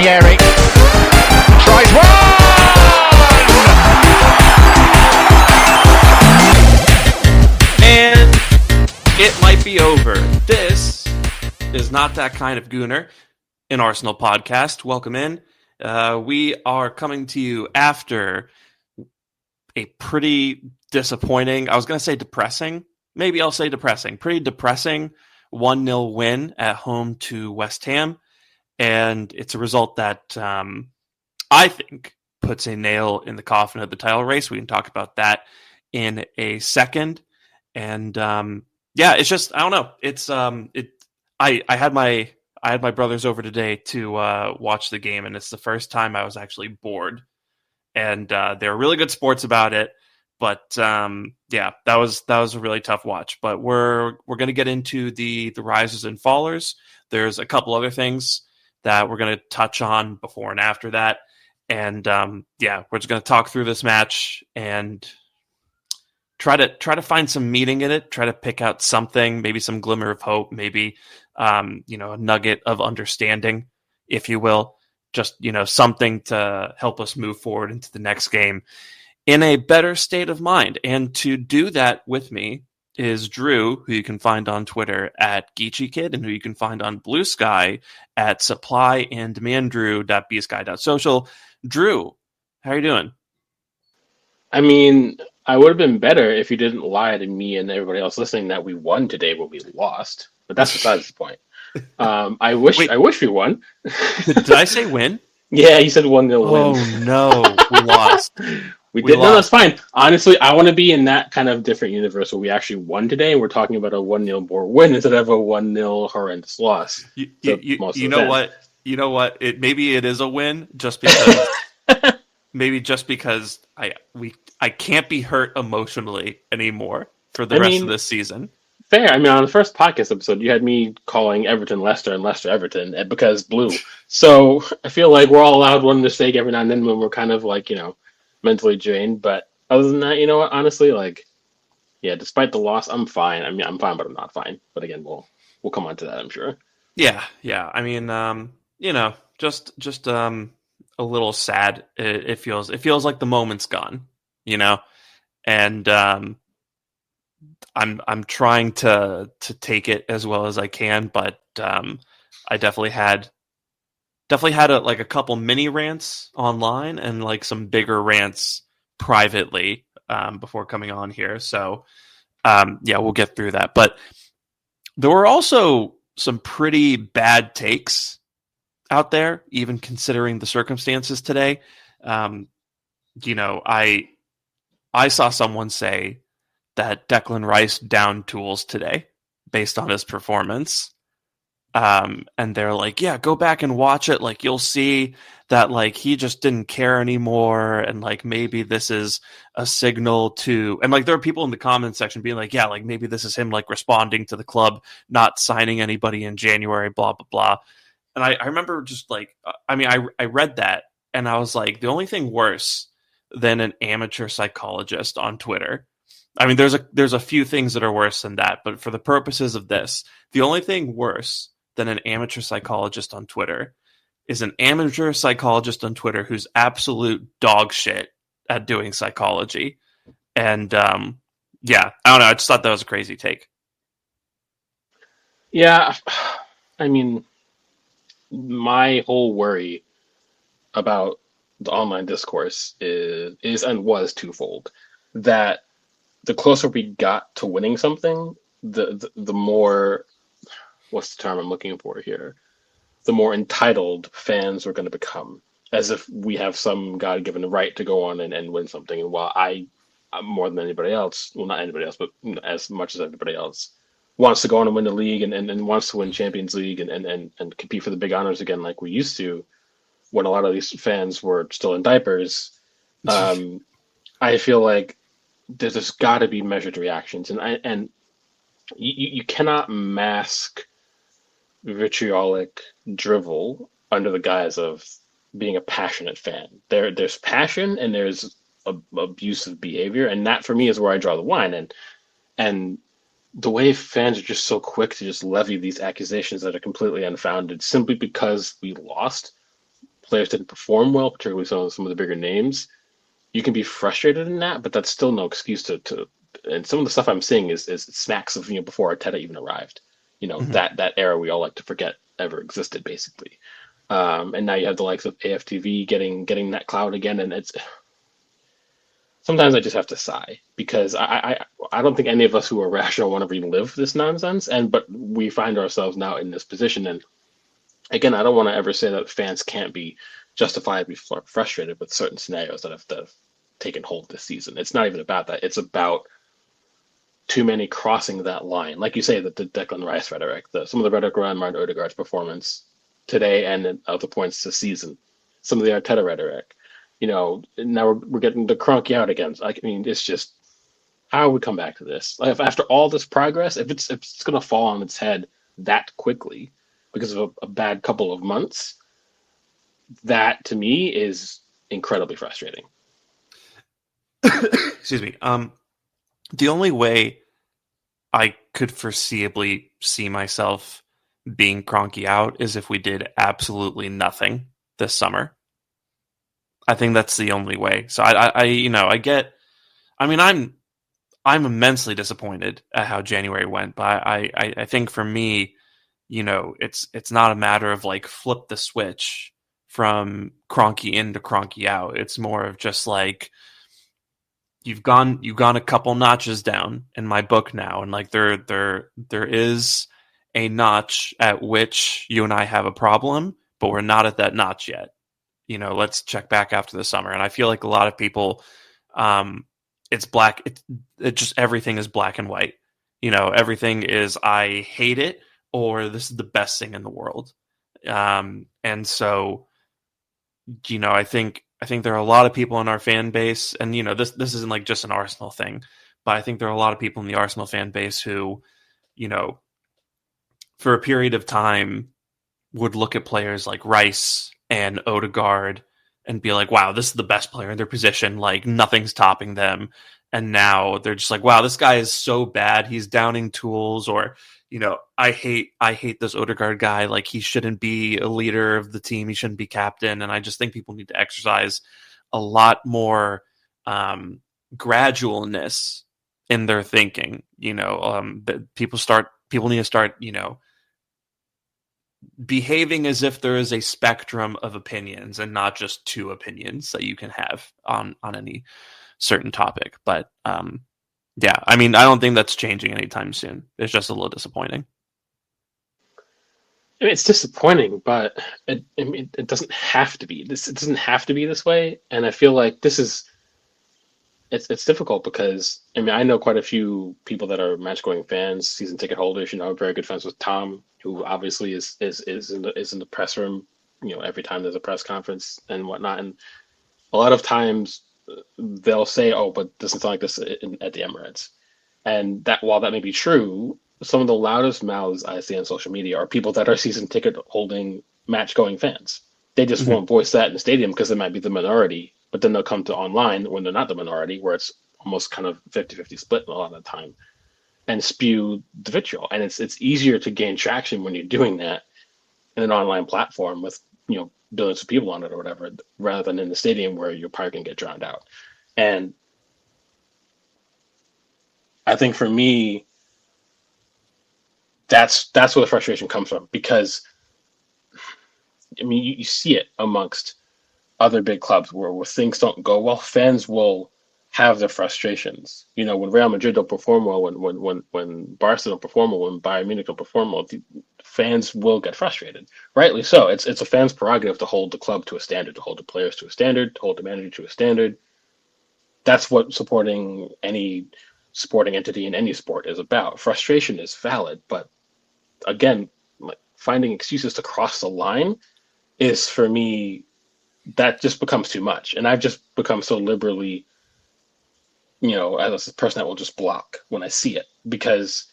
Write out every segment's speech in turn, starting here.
Ranieri tries one! And it might be over. This is Not That Kind of Gooner, an Arsenal podcast. Welcome in. We are coming to you after a pretty disappointing, I was going to say depressing, maybe I'll say depressing, pretty depressing 1-0 win at home to West Ham. And it's a result that I think puts a nail in the coffin of the title race. We can talk about that in a second. And it's just, I don't know. It's I had my brothers over today to watch the game, and it's the first time I was actually bored. And they're really good sports about it. But that was a really tough watch. But we're going to get into the risers and fallers. There's a couple other things that we're going to touch on before and after that. And we're just going to talk through this match and try to find some meaning in it. Try to pick out something, maybe some glimmer of hope, maybe a nugget of understanding, if you will. Just, something to help us move forward into the next game in a better state of mind. And to do that with me is Drew, who you can find on Twitter at GeecheeKid, and who you can find on Blue Sky at supplyanddemanddrew.bsky.social. Drew, how are you doing? I mean, I would have been better if you didn't lie to me and everybody else listening that we won today when we lost. But that's besides the point. I wish we won. Did I say win? Yeah, you said 1-0 win. Oh no, we lost. We did. No, that's fine. Honestly, I want to be in that kind of different universe where we actually won today, and we're talking about a 1-0 board win instead of a 1-0 horrendous loss. You know what? You know what? Maybe it is a win just because. Maybe just because I can't be hurt emotionally anymore for the rest of this season. Fair. I mean, on the first podcast episode, you had me calling Everton Leicester and Leicester Everton because blue. So I feel like we're all allowed one mistake every now and then when we're kind of like, mentally drained. But other than that, you know what? Honestly, despite the loss, I'm fine. I mean, I'm fine, but I'm not fine. But again, we'll come on to that, I'm sure. Yeah. I mean, just a little sad. It feels like the moment's gone, and I'm trying to take it as well as I can, but I definitely had a couple mini rants online and like some bigger rants privately before coming on here. So we'll get through that. But there were also some pretty bad takes out there, even considering the circumstances today. I saw someone say that Declan Rice downed tools today based on his performance. And they're like, yeah, go back and watch it. Like, you'll see that, like, he just didn't care anymore. And like, maybe this is a signal to, and like, there are people in the comments section being like, yeah, like maybe this is him like responding to the club, not signing anybody in January, blah, blah, blah. And I remember just like, I read that and I was like, the only thing worse than an amateur psychologist on Twitter. I mean, there's a few things that are worse than that, but for the purposes of this, the only thing worse than an amateur psychologist on Twitter is an amateur psychologist on Twitter who's absolute dog shit at doing psychology. And I don't know. I just thought that was a crazy take. Yeah, I mean, my whole worry about the online discourse is and was twofold. That the closer we got to winning something, the more, what's the term I'm looking for here? The more entitled fans are going to become, as if we have some God-given right to go on and win something. And while I'm more than anybody else, well, not anybody else, but as much as everybody else, wants to go on and win the league and wants to win Champions League and compete for the big honors again like we used to when a lot of these fans were still in diapers, I feel like there's got to be measured reactions. And you cannot mask vitriolic drivel under the guise of being a passionate fan. There's passion and there's abusive behavior, and that for me is where I draw the line. And the way fans are just so quick to just levy these accusations that are completely unfounded simply because we lost, players didn't perform well, particularly some of the bigger names, you can be frustrated in that, but that's still no excuse to. And some of the stuff I'm seeing is smacks of before Arteta even arrived. Mhm. That era we all like to forget ever existed, basically. And now you have the likes of AFTV getting that cloud again, and it's sometimes I just have to sigh because I don't think any of us who are rational want to relive this nonsense, but we find ourselves now in this position. And again, I don't want to ever say that fans can't be justifiably frustrated with certain scenarios that have taken hold this season. It's not even about that. It's about too many crossing that line. Like you say, that the Declan Rice rhetoric, some of the rhetoric around Martin Odegaard's performance today and at other points this season, some of the Arteta rhetoric. Now we're getting the Kroenke out again. I mean, it's just how would we come back to this? Like, if after all this progress, if it's going to fall on its head that quickly because of a bad couple of months, that to me is incredibly frustrating. Excuse me. The only way I could foreseeably see myself being Kroenke out is if we did absolutely nothing this summer. I think that's the only way. So I get. I mean, I'm immensely disappointed at how January went, but I think for me, it's not a matter of like flip the switch from Kroenke in to Kroenke out. It's more of just like you've gone a couple notches down in my book now, and like there is a notch at which you and I have a problem, but we're not at that notch yet. Let's check back after the summer. And I feel like a lot of people, it's black. It just everything is black and white. Everything is I hate it or this is the best thing in the world. And so, I think there are a lot of people in our fan base, and this isn't like just an Arsenal thing, but I think there are a lot of people in the Arsenal fan base who, for a period of time, would look at players like Rice and Odegaard and be like, wow, this is the best player in their position. Like nothing's topping them. And now they're just like, wow, this guy is so bad. He's downing tools, or, I hate this Odegaard guy. Like he shouldn't be a leader of the team. He shouldn't be captain. And I just think people need to exercise a lot more gradualness in their thinking. People need to start, behaving as if there is a spectrum of opinions and not just two opinions that you can have on any certain topic. But yeah, I mean, I don't think that's changing anytime soon. It's just a little disappointing. I mean, it's disappointing, but it doesn't have to be. It doesn't have to be this way. And I feel like it's difficult because I know quite a few people that are match going fans, season ticket holders. I'm very good friends with Tom, who obviously is in the press room, every time there's a press conference and whatnot. And a lot of times they'll say, "Oh, but it doesn't sound like this at the Emirates." And that, while that may be true, some of the loudest mouths I see on social media are people that are season ticket holding match going fans. They just won't voice that in the stadium because they might be the minority, but then they'll come to online when they're not the minority, where it's almost kind of 50-50 split a lot of the time, and spew the vitriol. And it's easier to gain traction when you're doing that in an online platform with billions of people on it or whatever, rather than in the stadium where you're probably gonna get drowned out. And I think for me, that's where the frustration comes from, because you see it amongst other big clubs where things don't go well, fans will have their frustrations. When Real Madrid don't perform well, when Barca don't perform well, when Bayern Munich don't perform well, fans will get frustrated. Rightly so. It's a fan's prerogative to hold the club to a standard, to hold the players to a standard, to hold the manager to a standard. That's what supporting any sporting entity in any sport is about. Frustration is valid, but again, finding excuses to cross the line is, for me, that just becomes too much. And I've just become so liberally, as a person that will just block when I see it, because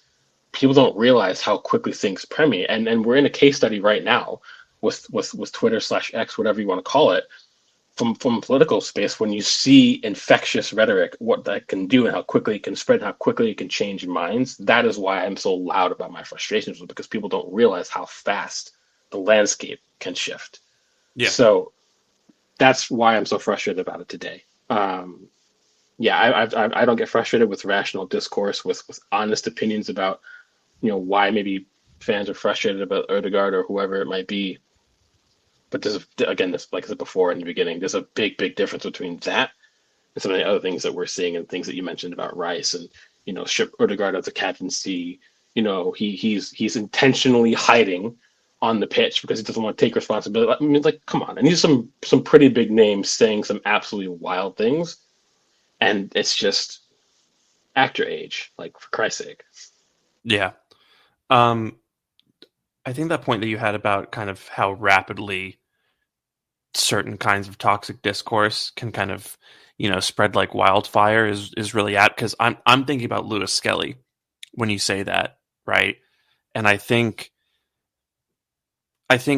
people don't realize how quickly things permeate. And we're in a case study right now with Twitter/X, whatever you want to call it, from political space, when you see infectious rhetoric, what that can do and how quickly it can spread and how quickly it can change minds. That is why I'm so loud about my frustrations, because people don't realize how fast the landscape can shift. Yeah. So that's why I'm so frustrated about it today. Yeah, I don't get frustrated with rational discourse, with honest opinions about why maybe fans are frustrated about Odegaard or whoever it might be. But there's again, this like I said before in the beginning, there's a big difference between that and some of the other things that we're seeing and things that you mentioned about Rice and strip Odegaard of the captaincy. He's intentionally hiding on the pitch because he doesn't want to take responsibility. I mean, like, come on. And these are some pretty big names saying some absolutely wild things, and it's just actor age, like, for Christ's sake. Yeah. I think that point that you had about kind of how rapidly certain kinds of toxic discourse can kind of, spread like wildfire is really apt, because I'm thinking about Lewis Skelly when you say that, right? And I think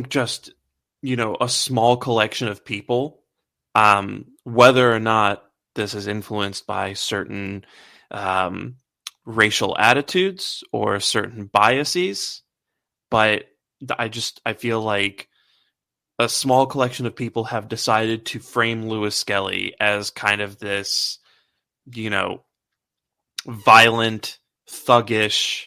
just, a small collection of people, whether or not this is influenced by certain racial attitudes or certain biases, but I feel like a small collection of people have decided to frame Lewis Skelly as kind of this, violent, thuggish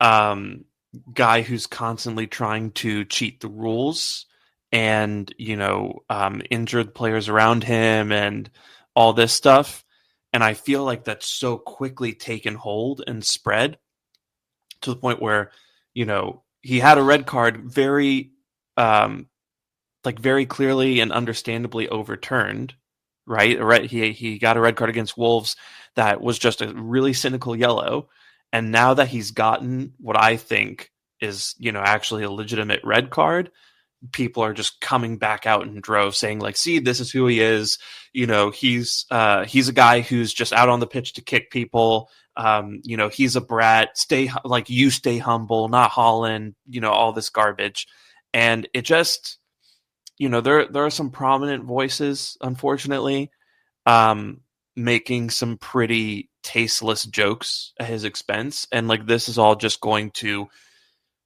guy who's constantly trying to cheat the rules and, injure the players around him and all this stuff. And I feel like that's so quickly taken hold and spread to the point where, he had a red card very clearly and understandably overturned, right? He got a red card against Wolves that was just a really cynical yellow. And now that he's gotten what I think is, actually a legitimate red card, people are just coming back out in droves saying, like, see, this is who he is. He's a guy who's just out on the pitch to kick people. He's a brat. Stay humble, not Holland, all this garbage. And it just, there are some prominent voices, unfortunately, making some pretty tasteless jokes at his expense. And like, this is all just going to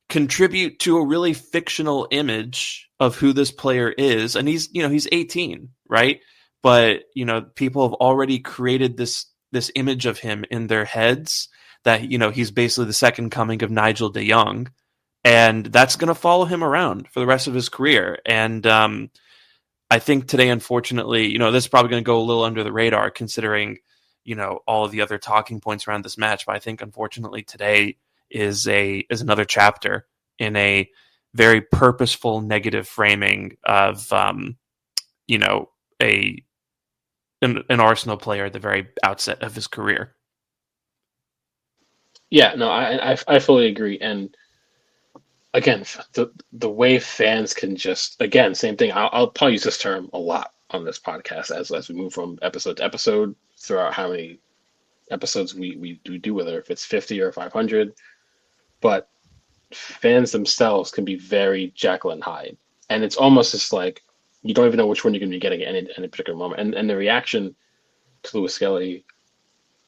contribute to a really fictional image of who this player is. And he's 18, right? But, people have already created this image of him in their heads that, he's basically the second coming of Nigel de Jong. And that's going to follow him around for the rest of his career. And I think today, unfortunately, this is probably going to go a little under the radar considering, all of the other talking points around this match. But I think, unfortunately, today is another chapter in a very purposeful negative framing of, an Arsenal player at the very outset of his career. Yeah, no, I fully agree. And again, the way fans can just, again, same thing. I'll probably use this term a lot on this podcast as we move from episode to episode throughout how many episodes we do, whether if it's 50 or 500. But fans themselves can be very Jekyll and Hyde. And it's almost just like you don't even know which one you're going to be getting at any particular moment. And the reaction to Lewis Skelly,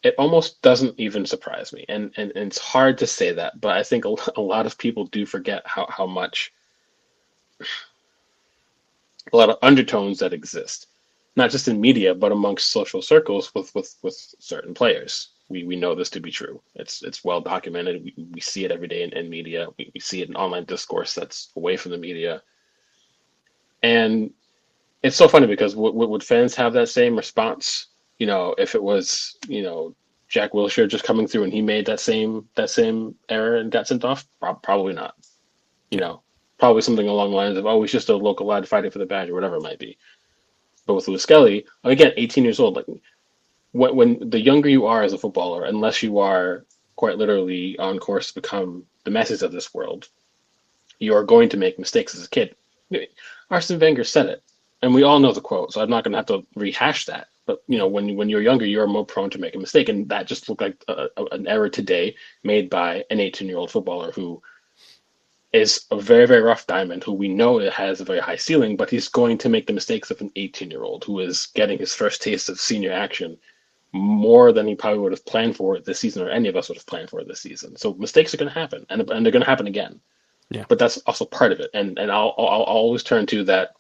it almost doesn't even surprise me. And it's hard to say that, but I think a lot of people do forget how much, a lot of undertones that exist, not just in media, but amongst social circles with certain players. We know this to be true. It's well documented. We see it every day in media. We see it in online discourse that's away from the media. And it's so funny because would fans have that same response? If it was, Jack Wilshere just coming through and he made that same error and got sent off? Probably not. Probably something along the lines of, oh, he's just a local lad fighting for the badge or whatever it might be. But with Lewis Skelly, again, 18 years old, like when the younger you are as a footballer, unless you are quite literally on course to become the Messis of this world, you are going to make mistakes as a kid. Arsene Wenger said it, and we all know the quote, so I'm not going to have to rehash that. But when you're younger, you're more prone to make a mistake, and that just looked like an error today made by an 18-year-old footballer who is a very, very rough diamond, who we know it has a very high ceiling, but he's going to make the mistakes of an 18-year-old who is getting his first taste of senior action more than he probably would have planned for this season, or any of us would have planned for this season. So mistakes are going to happen, and they're going to happen again. Yeah. But that's also part of it. And I'll always turn to that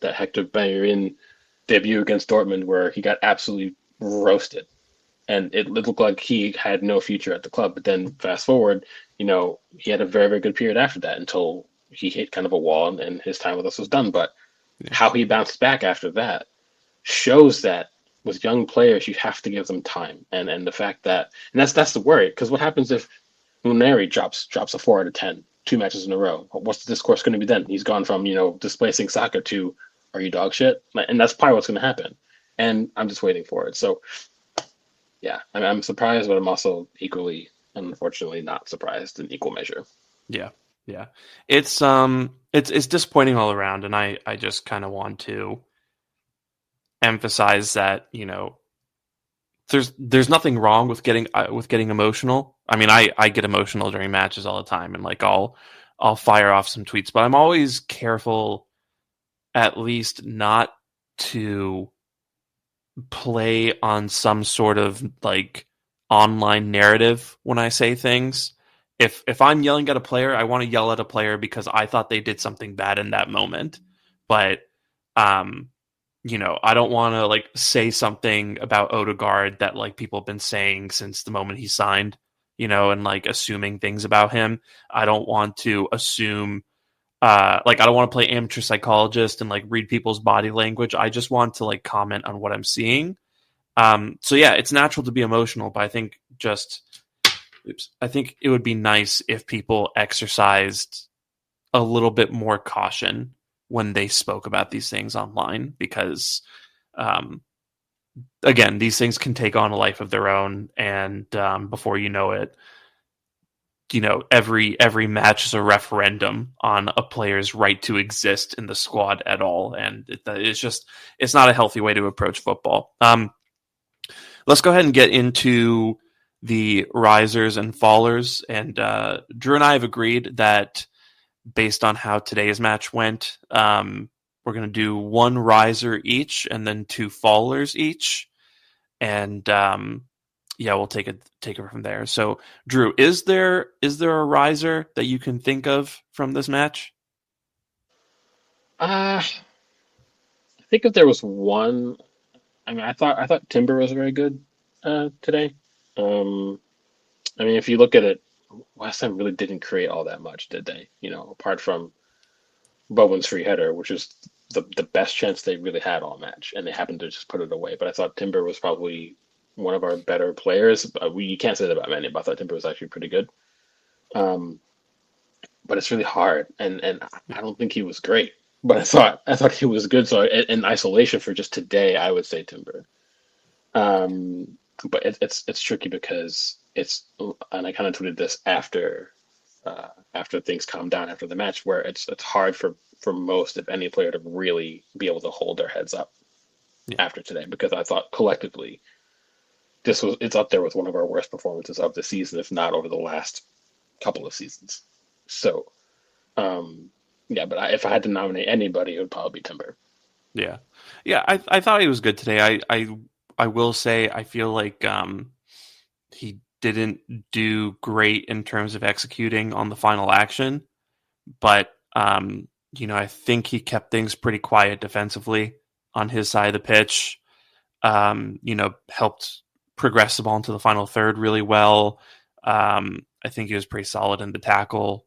that Hector Bellerin debut against Dortmund where he got absolutely roasted. And it looked like he had no future at the club. But then fast forward, he had a very, very good period after that until he hit kind of a wall and his time with us was done. But how he bounced back after that shows that with young players, you have to give them time. And the fact that, and that's the worry, because what happens if Muneri drops a 4 out of 10, 2 matches in a row? What's the discourse going to be then? He's gone from, displacing Saka to, are you dog shit? And that's probably what's going to happen. And I'm just waiting for it. So, yeah, I'm surprised, but I'm also equally, unfortunately, not surprised in equal measure. Yeah. It's disappointing all around, and I just kind of want to emphasize that there's nothing wrong with getting emotional. I mean, I get emotional during matches all the time, and like I'll fire off some tweets, but I'm always careful, at least not to play on some sort of like online narrative when I say things. If I'm yelling at a player, I want to yell at a player because I thought they did something bad in that moment. But I don't want to like say something about Odegaard that like people have been saying since the moment he signed, and like assuming things about him. I don't want to assume I don't want to play amateur psychologist and like read people's body language. I just want to like comment on what I'm seeing. So yeah, it's natural to be emotional, but I think it would be nice if people exercised a little bit more caution when they spoke about these things online, because again, these things can take on a life of their own, and before you know it, every match is a referendum on a player's right to exist in the squad at all, and it's not a healthy way to approach football. Let's go ahead and get into the risers and fallers, and Drew and I have agreed that based on how today's match went, we're going to do one riser each and then 2 fallers each, and we'll take it from there. So, Drew, is there a riser that you can think of from this match? I think if there was one, I mean, I thought Timber was very good today. I mean, if you look at it, West Ham really didn't create all that much, did they? Apart from Bowen's free header, which is the best chance they really had all match, and they happened to just put it away. But I thought Timber was probably one of our better players. You can't say that about many, but I thought Timber was actually pretty good. But it's really hard, and I don't think he was great. But I thought he was good. So in isolation for just today, I would say Timber. But it's tricky because and I kind of tweeted this after things calmed down after the match, where it's hard for most, if any, player to really be able to hold their heads up after today, because I thought collectively it's up there with one of our worst performances of the season, if not over the last couple of seasons. So, but if I had to nominate anybody, it would probably be Timber. Yeah. I thought he was good today. I will say I feel like he didn't do great in terms of executing on the final action, but I think he kept things pretty quiet defensively on his side of the pitch. Helped progress the ball into the final third really well. I think he was pretty solid in the tackle.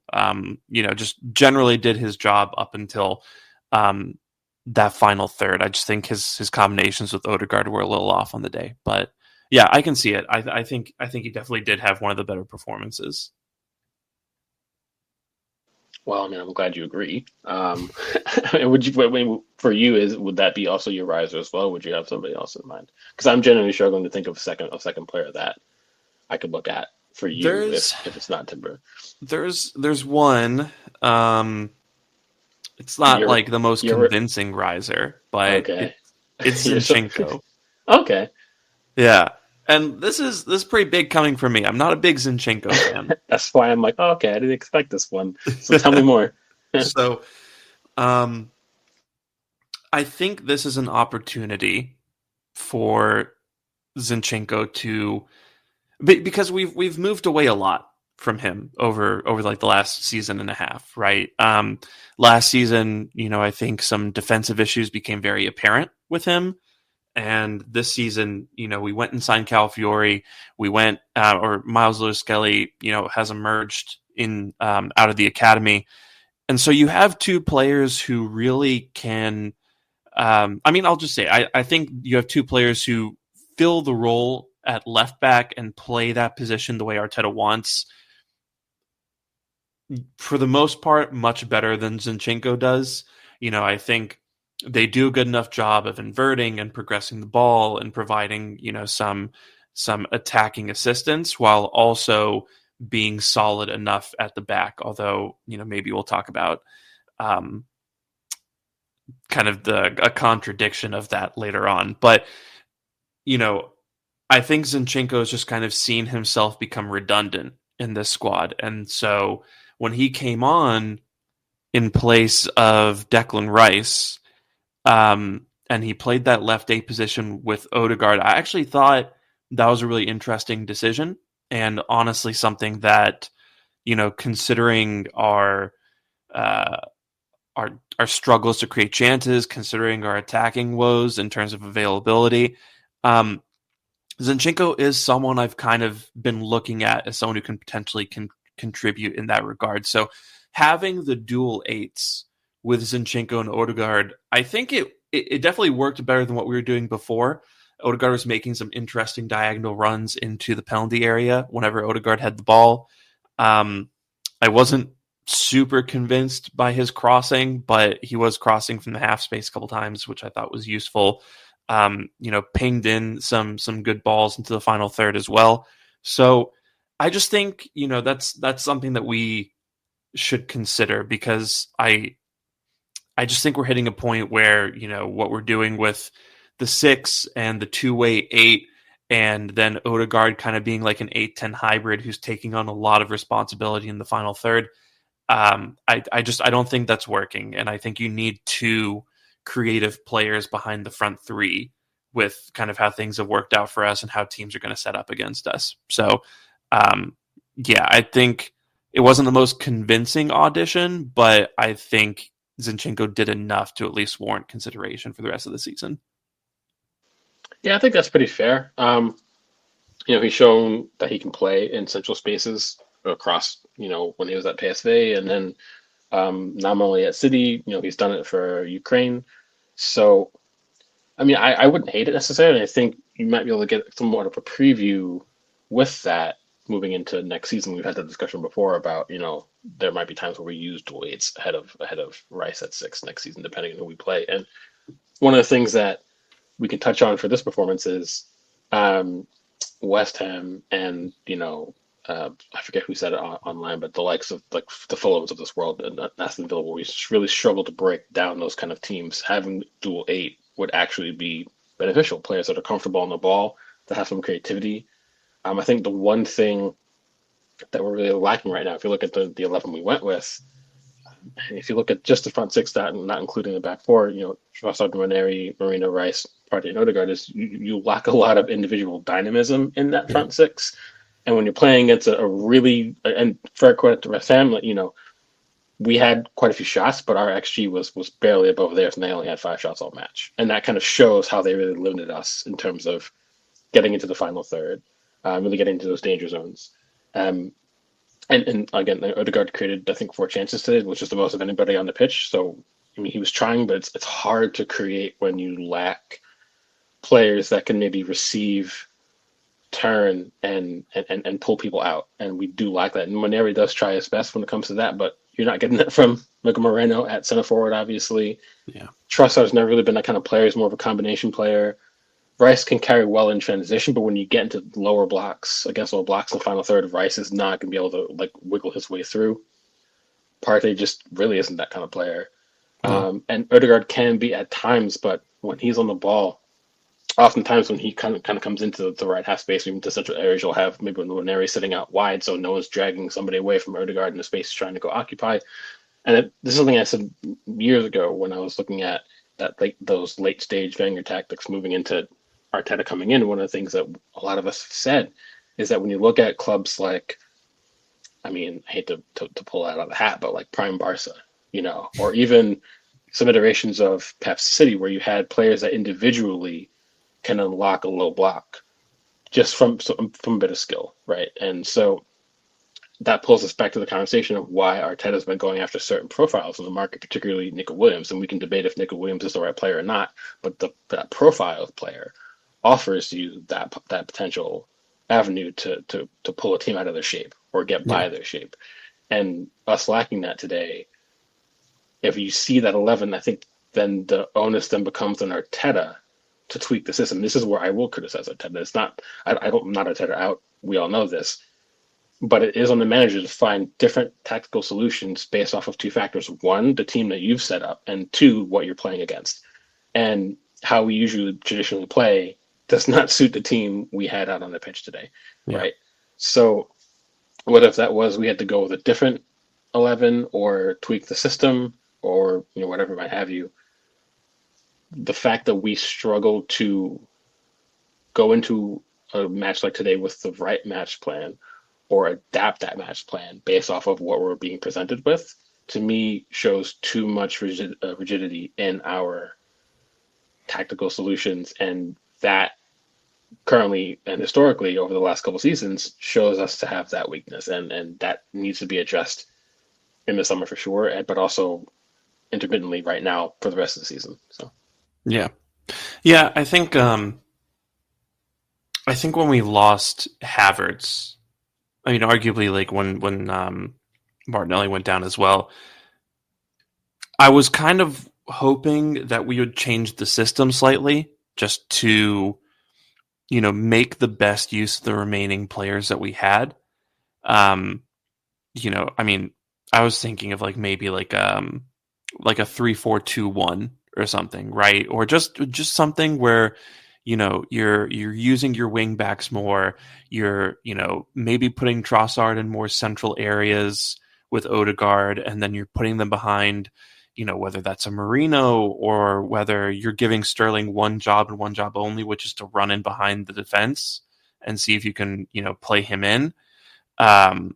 Just generally did his job up until that final third. I just think his combinations with Odegaard were a little off on the day, but yeah, I can see it. I think he definitely did have one of the better performances. Well, I mean, I'm glad you agree. Would that be also your riser as well? Would you have somebody else in mind? Because I'm generally struggling to think of a second player that I could look at for you if it's not Timber. There's one. It's not like the most convincing riser, but okay. It's Zinchenko. Okay. Yeah. And this is pretty big coming from me. I'm not a big Zinchenko fan. That's why I'm like, oh, okay, I didn't expect this one. So tell me more. So, I think this is an opportunity for Zinchenko to, because we've moved away a lot from him over like the last season and a half, right? Last season, I think some defensive issues became very apparent with him. And this season, we went and signed Calafiori. We went, or Miles Lewis-Skelly, has emerged in out of the academy. And so you have two players who really can, I'll just say, I think you have two players who fill the role at left back and play that position the way Arteta wants. For the most part, much better than Zinchenko does. I think they do a good enough job of inverting and progressing the ball and providing, some attacking assistance while also being solid enough at the back. Although, maybe we'll talk about kind of a contradiction of that later on. But, I think Zinchenko has just kind of seen himself become redundant in this squad. And so when he came on in place of Declan Rice, and he played that left 8 position with Odegaard, I actually thought that was a really interesting decision. And honestly, something that, considering our struggles to create chances, considering our attacking woes in terms of availability, Zinchenko is someone I've kind of been looking at as someone who can potentially contribute in that regard. So having the dual 8s with Zinchenko and Odegaard, I think it definitely worked better than what we were doing before. Odegaard was making some interesting diagonal runs into the penalty area whenever Odegaard had the ball. I wasn't super convinced by his crossing, but he was crossing from the half space a couple times, which I thought was useful. Pinged in some good balls into the final third as well. So I just think, that's something that we should consider, because I just think we're hitting a point where, what we're doing with the 6 and the two-way 8, and then Odegaard kind of being like an 8-10 hybrid who's taking on a lot of responsibility in the final third. I don't think that's working. And I think you need two creative players behind the front 3 with kind of how things have worked out for us and how teams are going to set up against us. So, I think it wasn't the most convincing audition, but I think Zinchenko did enough to at least warrant consideration for the rest of the season. Yeah, I think that's pretty fair. He's shown that he can play in central spaces across, when he was at PSV, and then not only at City, he's done it for Ukraine. So, I wouldn't hate it necessarily. I think you might be able to get somewhat of a preview with that moving into next season. We've had the discussion before about, there might be times where we use dual 8s ahead of Rice at 6 next season, depending on who we play. And one of the things that we can touch on for this performance is West Ham and, I forget who said it online, but the likes of like the Fulhams of this world and Aston Villa, where we really struggle to break down those kind of teams, having dual 8 would actually be beneficial. Players that are comfortable on the ball, that have some creativity. I think the one thing that we're really lacking right now, if you look at the 11 we went with, and if you look at just the front 6, that not including the back 4, Trossard, Ranieri, Marina, Rice, Partey, and Odegaard, is you lack a lot of individual dynamism in that front 6. And when you're playing against a really, and fair credit to West Ham, we had quite a few shots, but our XG was barely above theirs, and they only had 5 shots all match. And that kind of shows how they really limited us in terms of getting into the final third, really getting into those danger zones. And again, Odegaard created, I think, 4 chances today, which is the most of anybody on the pitch. So, he was trying, but it's hard to create when you lack players that can maybe receive, turn, and pull people out. And we do lack that. And Ranieri does try his best when it comes to that, but you're not getting that from Miguel Moreno at center forward, obviously. Yeah. Trossard's never really been that kind of player. He's more of a combination player. Rice can carry well in transition, but when you get into lower blocks, against lower blocks in the final third, Rice is not going to be able to wiggle his way through. Partey just really isn't that kind of player. And Odegaard can be at times, but when he's on the ball, oftentimes when he kind of comes into the right half space, even to central areas, you'll have maybe Ranieri sitting out wide, so no one's dragging somebody away from Odegaard in the space trying to go occupy. And this is something I said years ago when I was looking at those late stage Wenger tactics moving into Arteta coming in. One of the things that a lot of us have said is that when you look at clubs like I mean, I hate to pull that out of the hat, but like prime Barca, or even some iterations of Pep City where you had players that individually can unlock a low block just from a bit of skill, right? And so that pulls us back to the conversation of why Arteta's been going after certain profiles in the market, particularly Nico Williams. And we can debate if Nico Williams is the right player or not, but that profile of player offers you that potential avenue to pull a team out of their shape or get by their shape. And us lacking that today, if you see that 11, I think then the onus then becomes on Arteta to tweak the system. This is where I will criticize Arteta. It's not, I'm not Arteta out. We all know this. But it is on the manager to find different tactical solutions based off of two factors. One, the team that you've set up, and two, what you're playing against. And how we usually traditionally play does not suit the team we had out on the pitch today, right? So what if that was we had to go with a different 11 or tweak the system or whatever might have you. The fact that we struggle to go into a match like today with the right match plan or adapt that match plan based off of what we're being presented with, to me, shows too much rigidity in our tactical solutions. And that currently and historically over the last couple of seasons shows us to have that weakness. And that needs to be addressed in the summer for sure, but also intermittently right now for the rest of the season. So, yeah, I think when we lost Havertz, I mean, arguably, like when Martinelli went down as well, I was kind of hoping that we would change the system slightly just to, make the best use of the remaining players that we had. I mean, I was thinking of maybe a 3-4-2-1 or something, right? Or just something where you're using your wing backs more. You're maybe putting Trossard in more central areas with Odegaard, and then you're putting them behind. Whether that's a Marino or whether you're giving Sterling one job and one job only, which is to run in behind the defense and see if you can play him in. Or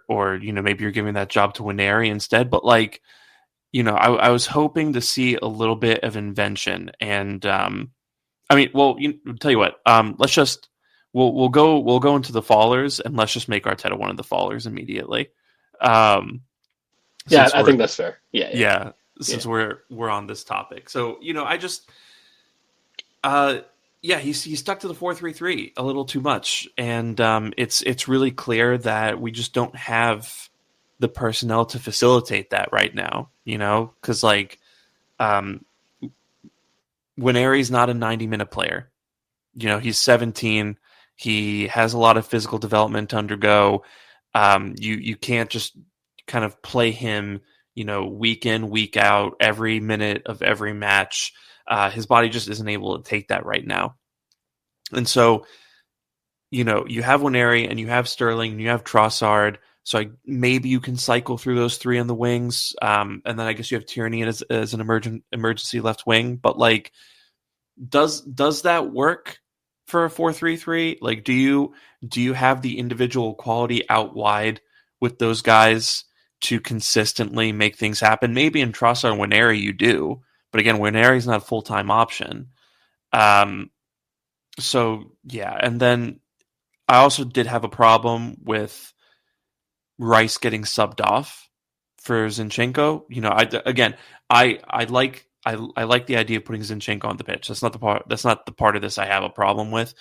maybe you're giving that job to Nwaneri instead. But I was hoping to see a little bit of invention. And I mean, well, tell you what, let's just we'll go into the fallers, and let's just make Arteta one of the fallers immediately. Yeah, I think that's fair. Yeah. Since we're on this topic, so I just he stuck to the 4-3-3 a little too much, and it's really clear that we just don't have the personnel to facilitate that right now. Because Nwaneri's not a 90-minute player. He's 17. He has a lot of physical development to undergo. You can't just kind of play him, week in, week out, every minute of every match. His body just isn't able to take that right now. And so, you have Nwaneri and you have Sterling and you have Trossard. So maybe you can cycle through those three on the wings. And then I guess you have Tierney as an emergency left wing. But does that work for a 4-3-3? Do you have the individual quality out wide with those guys to consistently make things happen? Maybe in Trossard and Nwaneri you do, but again, Nwaneri's not a full-time option. So yeah, and then I also did have a problem with Rice getting subbed off for Zinchenko. I like the idea of putting Zinchenko on the pitch. That's not the part of this I have a problem with.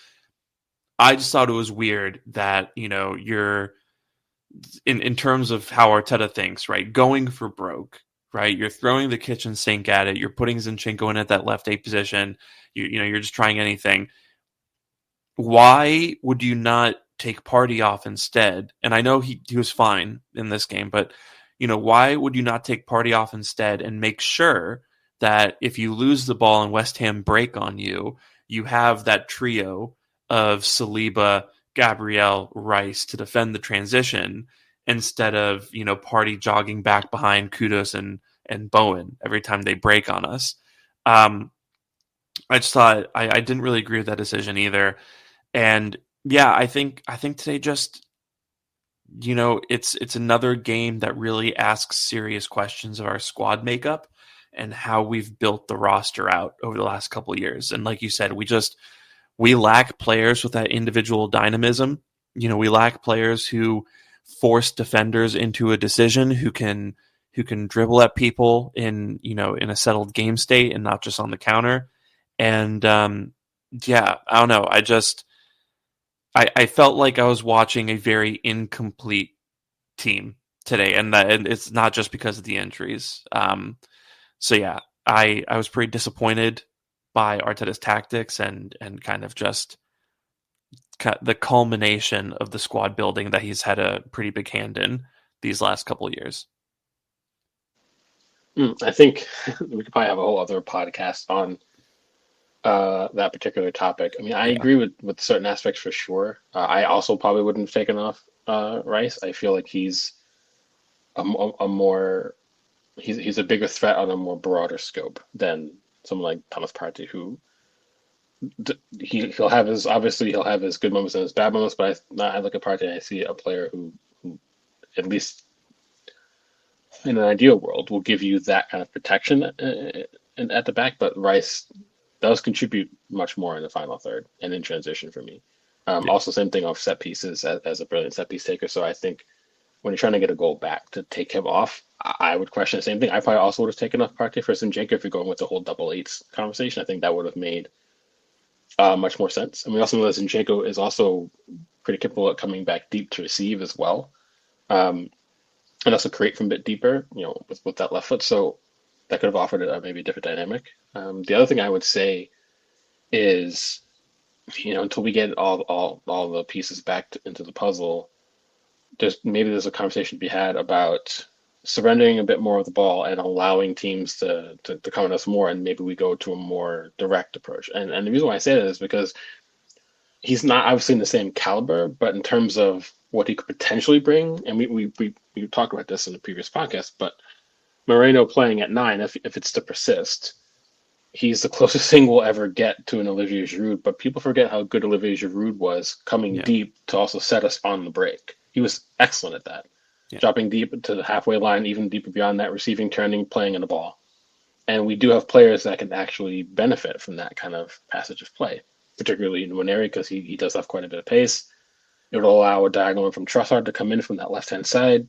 I just thought it was weird that you're in terms of how Arteta thinks, right? Going for broke, right? You're throwing the kitchen sink at it. You're putting Zinchenko in at that left 8 position. You're just trying anything. Why would you not take Partey off instead? And I know he was fine in this game, but why would you not take Partey off instead and make sure that if you lose the ball and West Ham break on you, you have that trio of Saliba, Gabriel, Rice to defend the transition instead of Partey jogging back behind Kudus and Bowen every time they break on us. I just thought I didn't really agree with that decision either. And yeah, I think today just it's another game that really asks serious questions of our squad makeup and how we've built the roster out over the last couple of years. And like you said, we lack players with that individual dynamism. We lack players who force defenders into a decision, who can dribble at people in a settled game state and not just on the counter. And yeah, I don't know. I felt like I was watching a very incomplete team today, and it's not just because of the injuries. So yeah, I was pretty disappointed by Arteta's tactics and kind of just the culmination of the squad building that he's had a pretty big hand in these last couple of years. I think we could probably have a whole other podcast on that particular topic. I mean, I agree with certain aspects for sure. I also probably wouldn't have taken off Rice. I feel like he's he's a bigger threat on a more broader scope than someone like Thomas Partey, who he'll have his good moments and his bad moments. But I look at Partey and I see a player who at least in an ideal world will give you that kind of protection at the back. But Rice does contribute much more in the final third and in transition for me. Also, same thing off set pieces as a brilliant set piece taker. So I think when you're trying to get a goal back, to take him off, I would question the same thing. I probably also would have taken off Partey for Zinchenko if you're going with the whole double eights conversation. I think that would have made much more sense. And we also know that Zinchenko is also pretty capable at coming back deep to receive as well. And also create from a bit deeper, with that left foot. So that could have offered maybe a different dynamic. The other thing I would say is, until we get all the pieces back into the puzzle, there's a conversation to be had about surrendering a bit more of the ball and allowing teams to come at us more, and maybe we go to a more direct approach. And the reason why I say that is because he's not obviously in the same caliber, but in terms of what he could potentially bring, and we talked about this in the previous podcast, but Moreno playing at 9, if it's to persist, he's the closest thing we'll ever get to an Olivier Giroud. But people forget how good Olivier Giroud was coming deep to also set us on the break. He was excellent at that. Yeah. Dropping deep to the halfway line, even deeper beyond that, receiving, turning, playing in the ball. And we do have players that can actually benefit from that kind of passage of play, particularly in Nwaneri, because he does have quite a bit of pace. It would allow a diagonal from Trossard to come in from that left-hand side.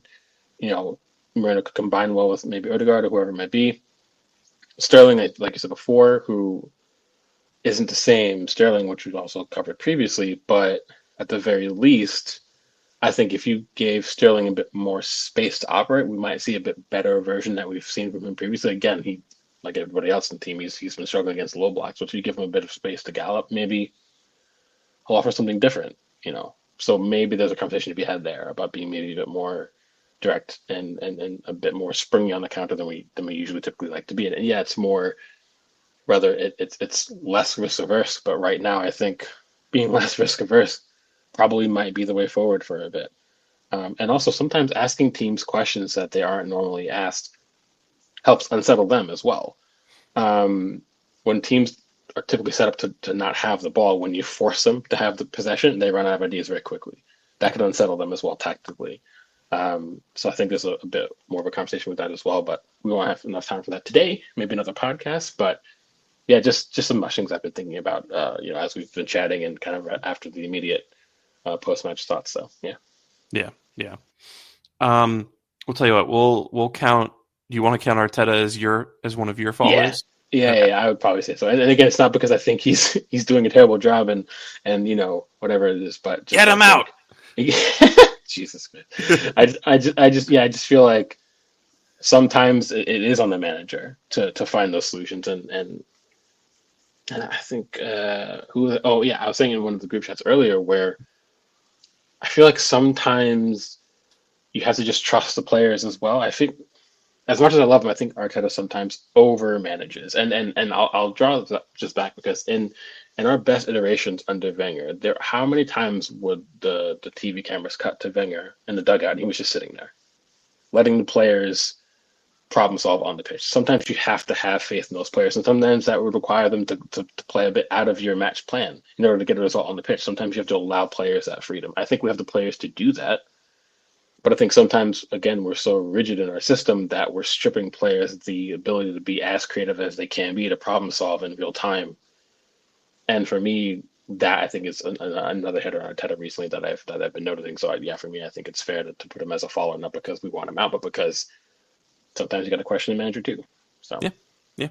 Moreno could combine well with maybe Odegaard or whoever it might be. Sterling, like you said before, who isn't the same Sterling, which we've also covered previously, but at the very least, I think if you gave Sterling a bit more space to operate, we might see a bit better version that we've seen from him previously. Again, he, like everybody else in the team, he's been struggling against low blocks. So if you give him a bit of space to gallop, maybe he'll offer something different, So maybe there's a conversation to be had there about being maybe a bit more direct and a bit more springy on the counter than we usually typically like to be. And yeah, it's more rather it's less risk averse. But right now, I think being less risk averse probably might be the way forward for a bit. And also sometimes asking teams questions that they aren't normally asked helps unsettle them as well. When teams are typically set up to not have the ball, when you force them to have the possession, they run out of ideas very quickly. That could unsettle them as well tactically. So I think there's a bit more of a conversation with that as well, but we won't have enough time for that today. Maybe another podcast, but yeah, just some things I've been thinking about, as we've been chatting and kind of after the immediate post-match thoughts. So yeah. We'll tell you what, we'll count. Do you want to count Arteta as one of your followers? Yeah, I would probably say so. And again, it's not because I think he's doing a terrible job and whatever it is, but just get him out. Jesus, man. I just feel like sometimes it is on the manager to find those solutions and I think I was saying in one of the group chats earlier where I feel like sometimes you have to just trust the players as well. I think as much as I love him, I think Arteta sometimes over manages, and I'll draw that just back because in our best iterations under Wenger, how many times would the TV cameras cut to Wenger in the dugout? And he was just sitting there, letting the players problem solve on the pitch. Sometimes you have to have faith in those players, and sometimes that would require them to play a bit out of your match plan in order to get a result on the pitch. Sometimes you have to allow players that freedom. I think we have the players to do that. But I think sometimes, again, we're so rigid in our system that we're stripping players the ability to be as creative as they can be to problem solve in real time. And for me, that I think is another hitter on Arteta recently that I've been noticing. So yeah, for me, I think it's fair to put him as a follower, not because we want him out, but because sometimes you got to question the manager too. So Yeah. Yeah.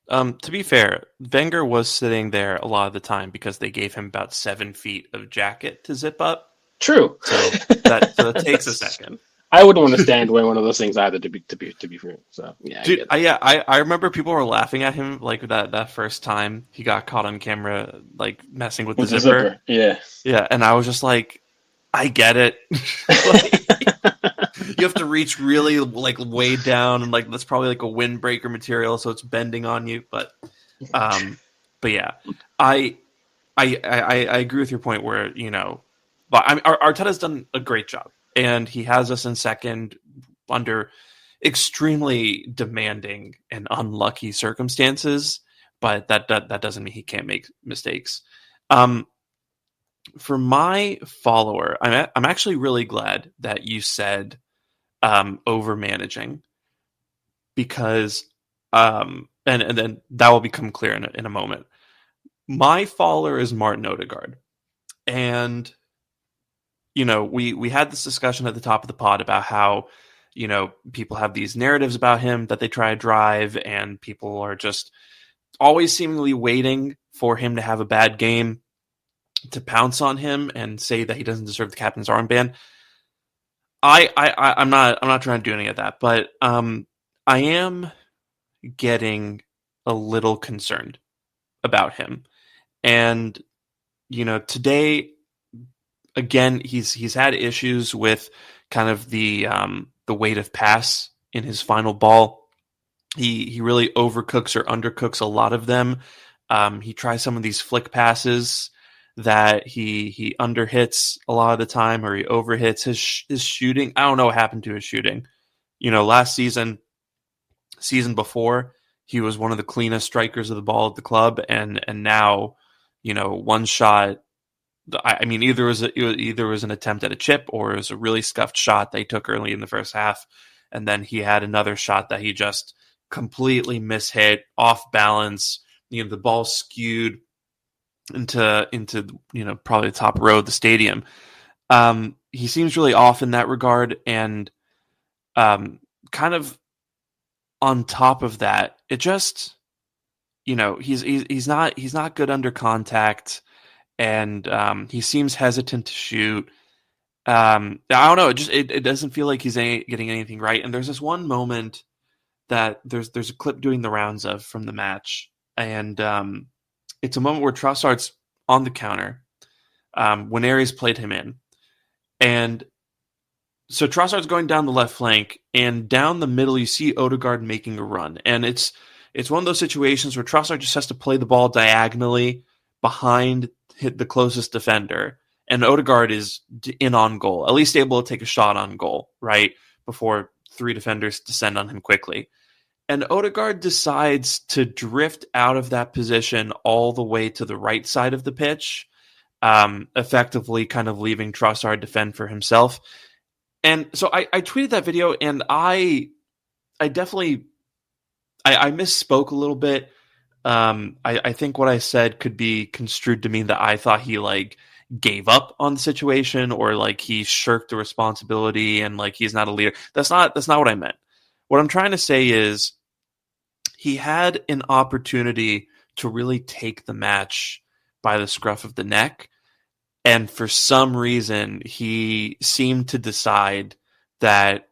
To be fair, Wenger was sitting there a lot of the time because they gave him about 7 feet of jacket to zip up. true. So that takes a second. I wouldn't want to stand wearing one of those things either. To be fair, so yeah, Dude, I remember people were laughing at him like that first time he got caught on camera like messing with the zipper. Yeah, Yeah, and I was just like, I get it. Like, you have to reach really like way down, and like that's probably like a windbreaker material, so it's bending on you. But yeah, I agree with your point where but Arteta's done a great job, and he has us in second under extremely demanding and unlucky circumstances. But that doesn't mean he can't make mistakes. For my follower, I'm actually really glad that you said over managing, because and then that will become clear in a moment. My follower is Martin Odegaard, and we had this discussion at the top of the pod about how people have these narratives about him that they try to drive, and people are just always seemingly waiting for him to have a bad game to pounce on him and say that he doesn't deserve the captain's armband. I'm not trying to do any of that, but I am getting a little concerned about him. And today, again, he's had issues with kind of the weight of pass in his final ball. He really overcooks or undercooks a lot of them. He tries some of these flick passes that he underhits a lot of the time, or he overhits his shooting. I don't know what happened to his shooting. Last season before, he was one of the cleanest strikers of the ball at the club, and now, one shot. I mean, either was an attempt at a chip, or it was a really scuffed shot they took early in the first half, and then he had another shot that he just completely mishit, off balance. The ball skewed into probably the top row of the stadium. He seems really off in that regard, and kind of on top of that, it just he's not good under contact, and he seems hesitant to shoot. I don't know. It doesn't feel like he's getting anything right. And there's this one moment that there's a clip doing the rounds of from the match, and it's a moment where Trossard's on the counter when Aries played him in. And so Trossard's going down the left flank, and down the middle you see Odegaard making a run. And it's one of those situations where Trossard just has to play the ball diagonally behind the closest defender, and Odegaard is in on goal, at least able to take a shot on goal, right, before 3 defenders descend on him quickly. And Odegaard decides to drift out of that position all the way to the right side of the pitch, effectively kind of leaving Trossard defend for himself. And so I tweeted that video, and I definitely I misspoke a little bit. I think what I said could be construed to mean that I thought he like gave up on the situation, or like he shirked the responsibility and like he's not a leader. That's not what I meant. What I'm trying to say is he had an opportunity to really take the match by the scruff of the neck, and for some reason he seemed to decide that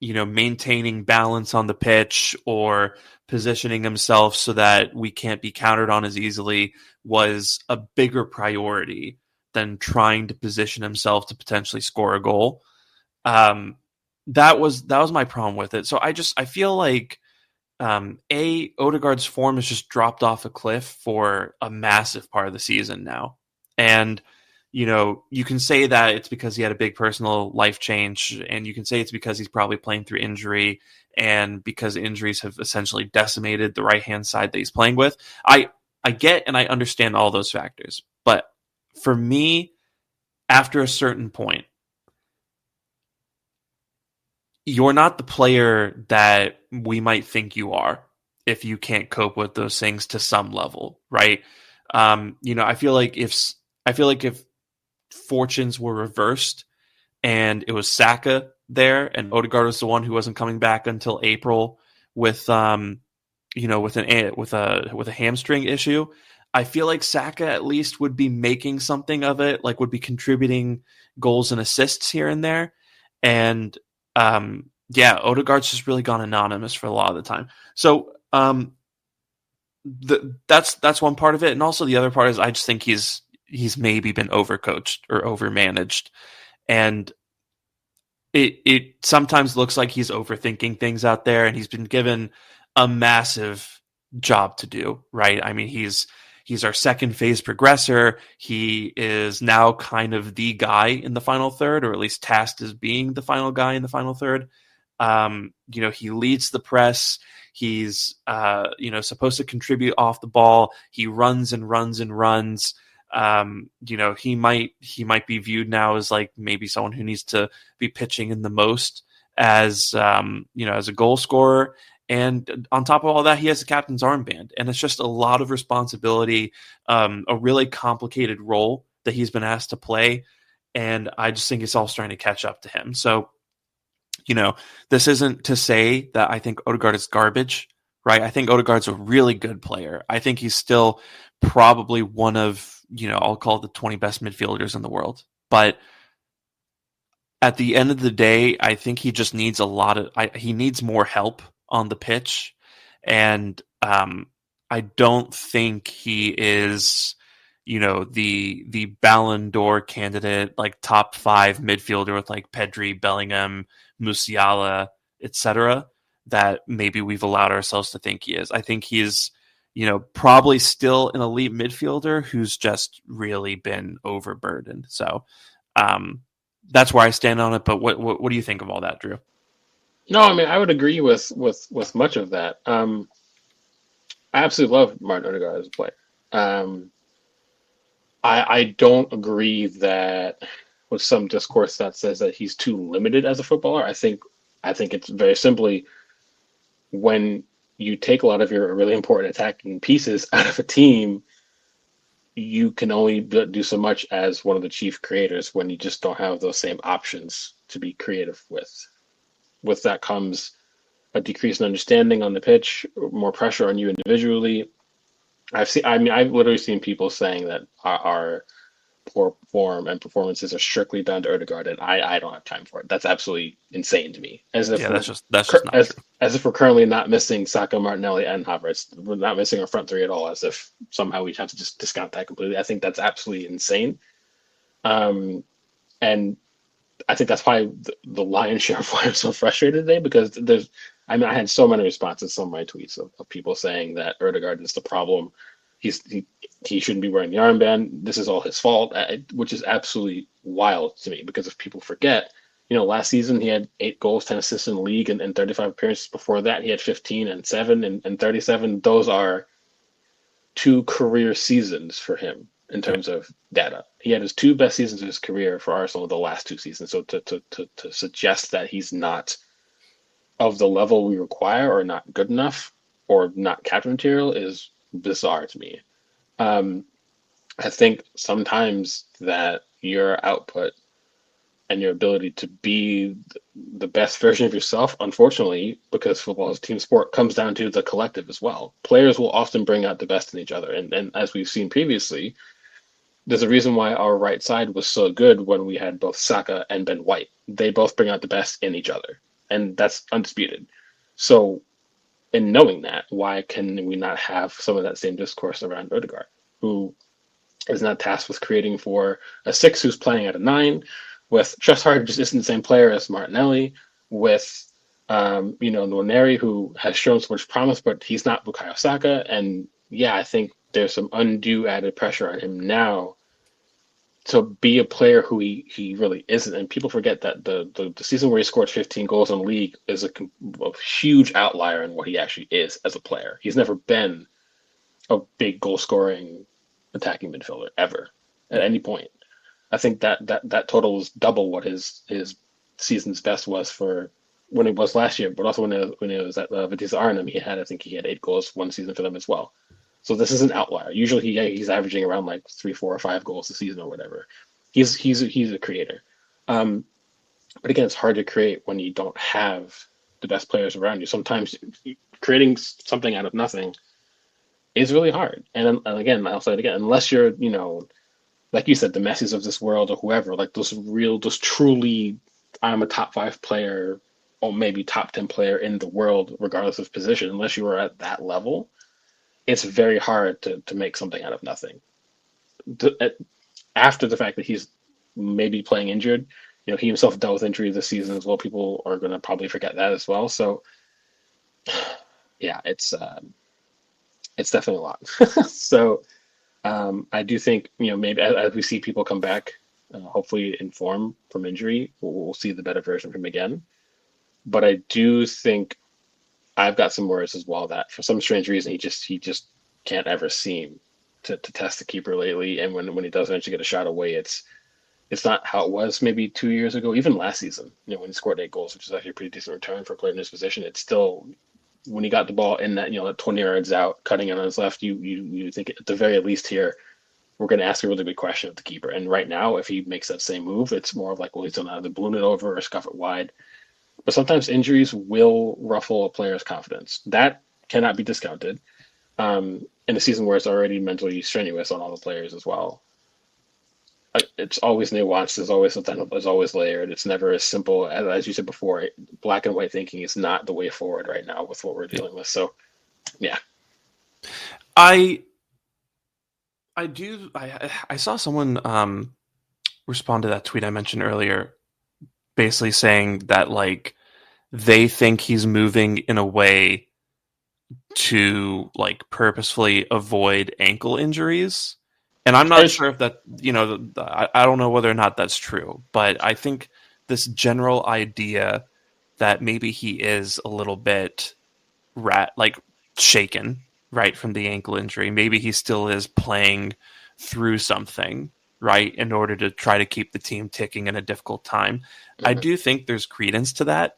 maintaining balance on the pitch or positioning himself so that we can't be countered on as easily was a bigger priority than trying to position himself to potentially score a goal. That was my problem with it. So I feel like Odegaard's form has just dropped off a cliff for a massive part of the season now. And you can say that it's because he had a big personal life change, and you can say it's because he's probably playing through injury, and because injuries have essentially decimated the right-hand side that he's playing with. I get and I understand all those factors. But for me, after a certain point, you're not the player that we might think you are if you can't cope with those things to some level, right? I feel like if fortunes were reversed and it was Saka there and Odegaard was the one who wasn't coming back until April with with a hamstring issue, I feel like Saka at least would be making something of it, like would be contributing goals and assists here and there. And Odegaard's just really gone anonymous for a lot of the time. So that's one part of it, and also the other part is I just think he's maybe been overcoached or overmanaged, and it sometimes looks like he's overthinking things out there, and he's been given a massive job to do. Right? I mean, he's our second phase progressor. He is now kind of the guy in the final third, or at least tasked as being the final guy in the final third. He leads the press. He's supposed to contribute off the ball. He runs and runs and runs. He might be viewed now as like maybe someone who needs to be pitching in the most as as a goal scorer. And on top of all that, he has a captain's armband, and it's just a lot of responsibility, a really complicated role that he's been asked to play. And I just think it's all starting to catch up to him. So, this isn't to say that I think Odegaard is garbage, right? I think Odegaard's a really good player. I think he's still probably one of, I'll call it the 20 best midfielders in the world. But at the end of the day, I think he just needs he needs more help on the pitch. And I don't think he is, the Ballon d'Or candidate, like top 5 midfielder with like Pedri, Bellingham, Musiala, etc., that maybe we've allowed ourselves to think he is. I think he's, probably still an elite midfielder who's just really been overburdened. So that's where I stand on it. But what do you think of all that, Drew? No, I mean, I would agree with much of that. I absolutely love Martin Odegaard as a player. I don't agree that with some discourse that says that he's too limited as a footballer. I think it's very simply when you take a lot of your really important attacking pieces out of a team, you can only do so much as one of the chief creators when you just don't have those same options to be creative with. With that comes a decrease in understanding on the pitch, more pressure on you individually. I've literally seen people saying that our poor form and performances are strictly down to Odegaard, and I don't have time for it. That's absolutely insane to me. As if that's just not true. As if we're currently not missing Saka, Martinelli, and Havertz. We're not missing our front three at all. As if somehow we have to just discount that completely. I think that's absolutely insane. And I think that's probably the lion's share of why I'm so frustrated today, because I had so many responses to some of my tweets of people saying that Odegaard is the problem. He shouldn't be wearing the armband. This is all his fault, which is absolutely wild to me, because if people forget, last season he had 8 goals, 10 assists in the league, and 35 appearances. Before that, he had 15 and 7 and 37. Those are 2 career seasons for him in terms of data. He had his 2 best seasons of his career for Arsenal the last 2 seasons. So to suggest that he's not of the level we require, or not good enough, or not captain material, is bizarre to me. I think sometimes that your output and your ability to be the best version of yourself, unfortunately, because football is a team sport, comes down to the collective as well. Players will often bring out the best in each other. And as we've seen previously, there's a reason why our right side was so good when we had both Saka and Ben White. They both bring out the best in each other, and that's undisputed. So in knowing that, why can we not have some of that same discourse around Odegaard, who is not tasked with creating for a 6 who's playing at a 9, with Trossard just isn't the same player as Martinelli, with Nwaneri, who has shown so much promise, but he's not Bukayo Saka. And yeah, I think there's some undue added pressure on him now to be a player who he really isn't. And people forget that the season where he scored 15 goals in the league is a huge outlier in what he actually is as a player. He's never been a big goal scoring attacking midfielder ever at any point. I think that total is double what his season's best was for when it was last year, but also when it was at Vitesse Arnhem, I think he had 8 goals one season for them as well. So this is an outlier. Usually he's averaging around like 3, 4, or 5 goals a season or whatever. He's a creator. Um, but again, it's hard to create when you don't have the best players around you. Sometimes creating something out of nothing is really hard. And again, I'll say it again, unless you're, like you said, the Messis of this world or whoever, like those truly, I'm a top 5 player or maybe top 10 player in the world, regardless of position, unless you are at that level, it's very hard to make something out of nothing. After the fact that he's maybe playing injured, he himself dealt with injury this season as well. People are going to probably forget that as well. So, yeah, it's definitely a lot. So, I do think maybe as we see people come back, hopefully in form from injury, we'll see the better version of him again. But I do think I've got some worries as well that for some strange reason he just can't ever seem to test the keeper lately. And when he does eventually get a shot away, it's not how it was maybe 2 years ago, even last season. When he scored 8 goals, which is actually a pretty decent return for a player in his position. It's still, when he got the ball in that that 20 yards out, cutting it on his left, you think at the very least here we're going to ask a really big question of the keeper. And right now, if he makes that same move, it's more of like, well, he's going to either balloon it over or scuff it wide. But sometimes injuries will ruffle a player's confidence. That cannot be discounted. In a season where it's already mentally strenuous on all the players as well. It's always nuanced. There's always something. There's always layered. It's never as simple as you said before. Black and white thinking is not the way forward right now with what we're dealing with. So, yeah. I saw someone respond to that tweet I mentioned earlier, basically saying that like they think he's moving in a way to like purposefully avoid ankle injuries. And I'm not sure if that, I don't know whether or not that's true, but I think this general idea that maybe he is a little bit shaken, right, from the ankle injury. Maybe he still is playing through something, right, in order to try to keep the team ticking in a difficult time. Mm-hmm. I do think there's credence to that.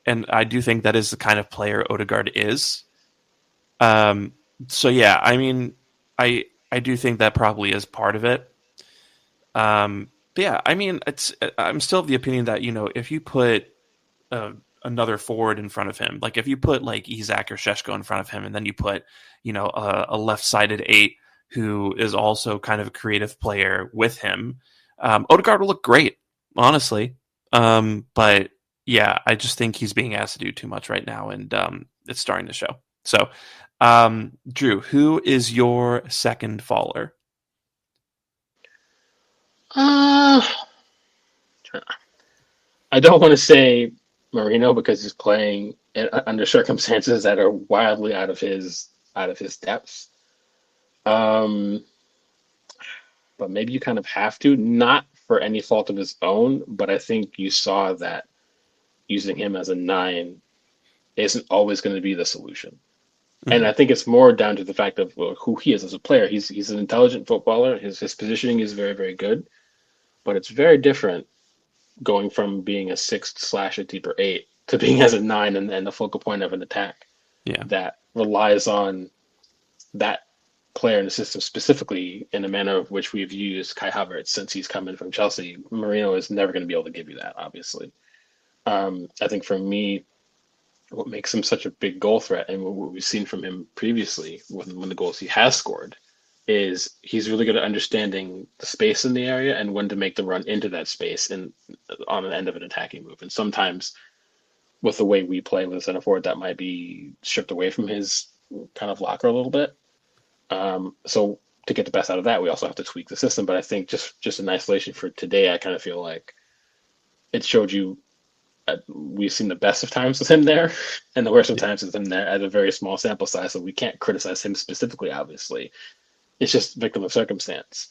And I do think that is the kind of player Odegaard is. So, yeah, I mean, I do think that probably is part of it. But yeah, I mean, I'm still of the opinion that, if you put another forward in front of him, like if you put like Isak or Šeško in front of him, and then you put, a left-sided 8 who is also kind of a creative player with him, Odegaard will look great, honestly. But yeah, I just think he's being asked to do too much right now, and it's starting to show. So, Drew, who is your second faller? I don't want to say Merino because he's playing under circumstances that are wildly out of his depths. But maybe you kind of have to, not for any fault of his own, but I think you saw that using him as a 9 isn't always going to be the solution. And I think it's more down to the fact of who he is as a player. He's an intelligent footballer. His positioning is very, very good. But it's very different going from being a 6/ a deeper 8 to being as a 9 and the focal point of an attack that relies on that player in the system, specifically in the manner of which we've used Kai Havertz since he's come in from Chelsea. Merino is never going to be able to give you that, obviously. I think for me, what makes him such a big goal threat and what we've seen from him previously when the goals he has scored is he's really good at understanding the space in the area and when to make the run into that space and on the end of an attacking move. And sometimes with the way we play with a center forward, that might be stripped away from his kind of locker a little bit. So to get the best out of that, we also have to tweak the system. But I think just in isolation for today, I kind of feel like it showed you we've seen the best of times with him there and the worst of times with him there at a very small sample size. So we can't criticize him specifically, obviously. It's just victim of circumstance.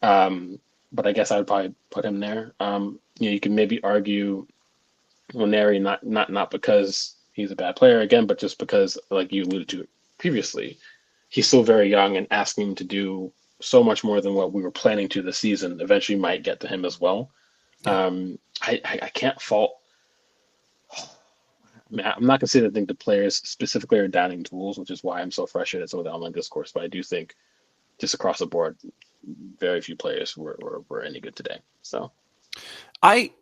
But I guess I would probably put him there. You can maybe argue Nwaneri not because he's a bad player again, but just because, like you alluded to previously, he's still very young, and asking him to do so much more than what we were planning to this season eventually might get to him as well. I can't fault I mean, I'm not going to say that I think the players specifically are downing tools, which is why I'm so frustrated at some of the online discourse. But I do think just across the board, very few players were any good today. So I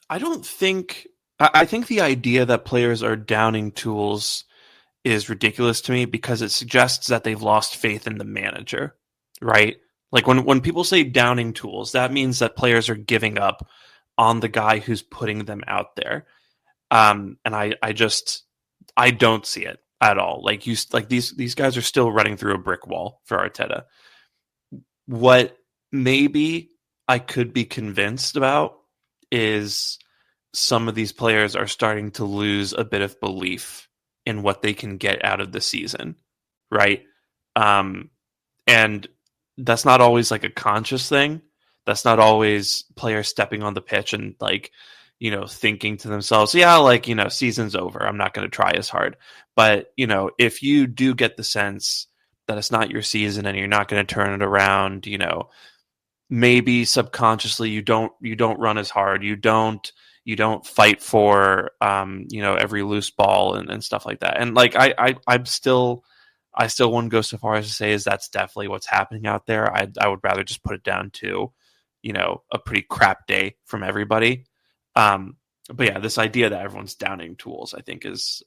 don't think I think the idea that players are downing tools is ridiculous to me because it suggests that they've lost faith in the manager, right? Like when people say downing tools, that means that players are giving up on the guy who's putting them out there. And I don't see it at all. Like these guys are still running through a brick wall for Arteta. What maybe I could be convinced about is some of these players are starting to lose a bit of belief in what they can get out of the season, right? And that's not always like a conscious thing. That's not always players stepping on the pitch and like, thinking to themselves, yeah, like, season's over. I'm not going to try as hard. But, if you do get the sense that it's not your season and you're not going to turn it around, maybe subconsciously you don't run as hard. You don't fight for, every loose ball and stuff like that. And like, I still wouldn't go so far as to say is that's definitely what's happening out there. I would rather just put it down to, a pretty crap day from everybody. But yeah, this idea that everyone's downing tools, I think is,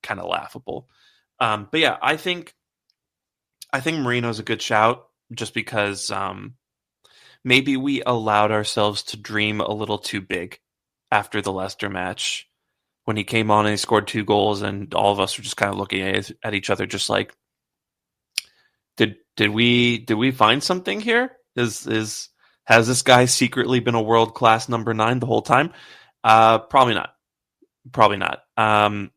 kind of laughable. But yeah, I think Marino's a good shout just because, maybe we allowed ourselves to dream a little too big after the Leicester match when he came on and he scored 2 goals and all of us were just kind of looking at each other just like, did we find something here? Has this guy secretly been a world-class number 9 the whole time? Probably not. I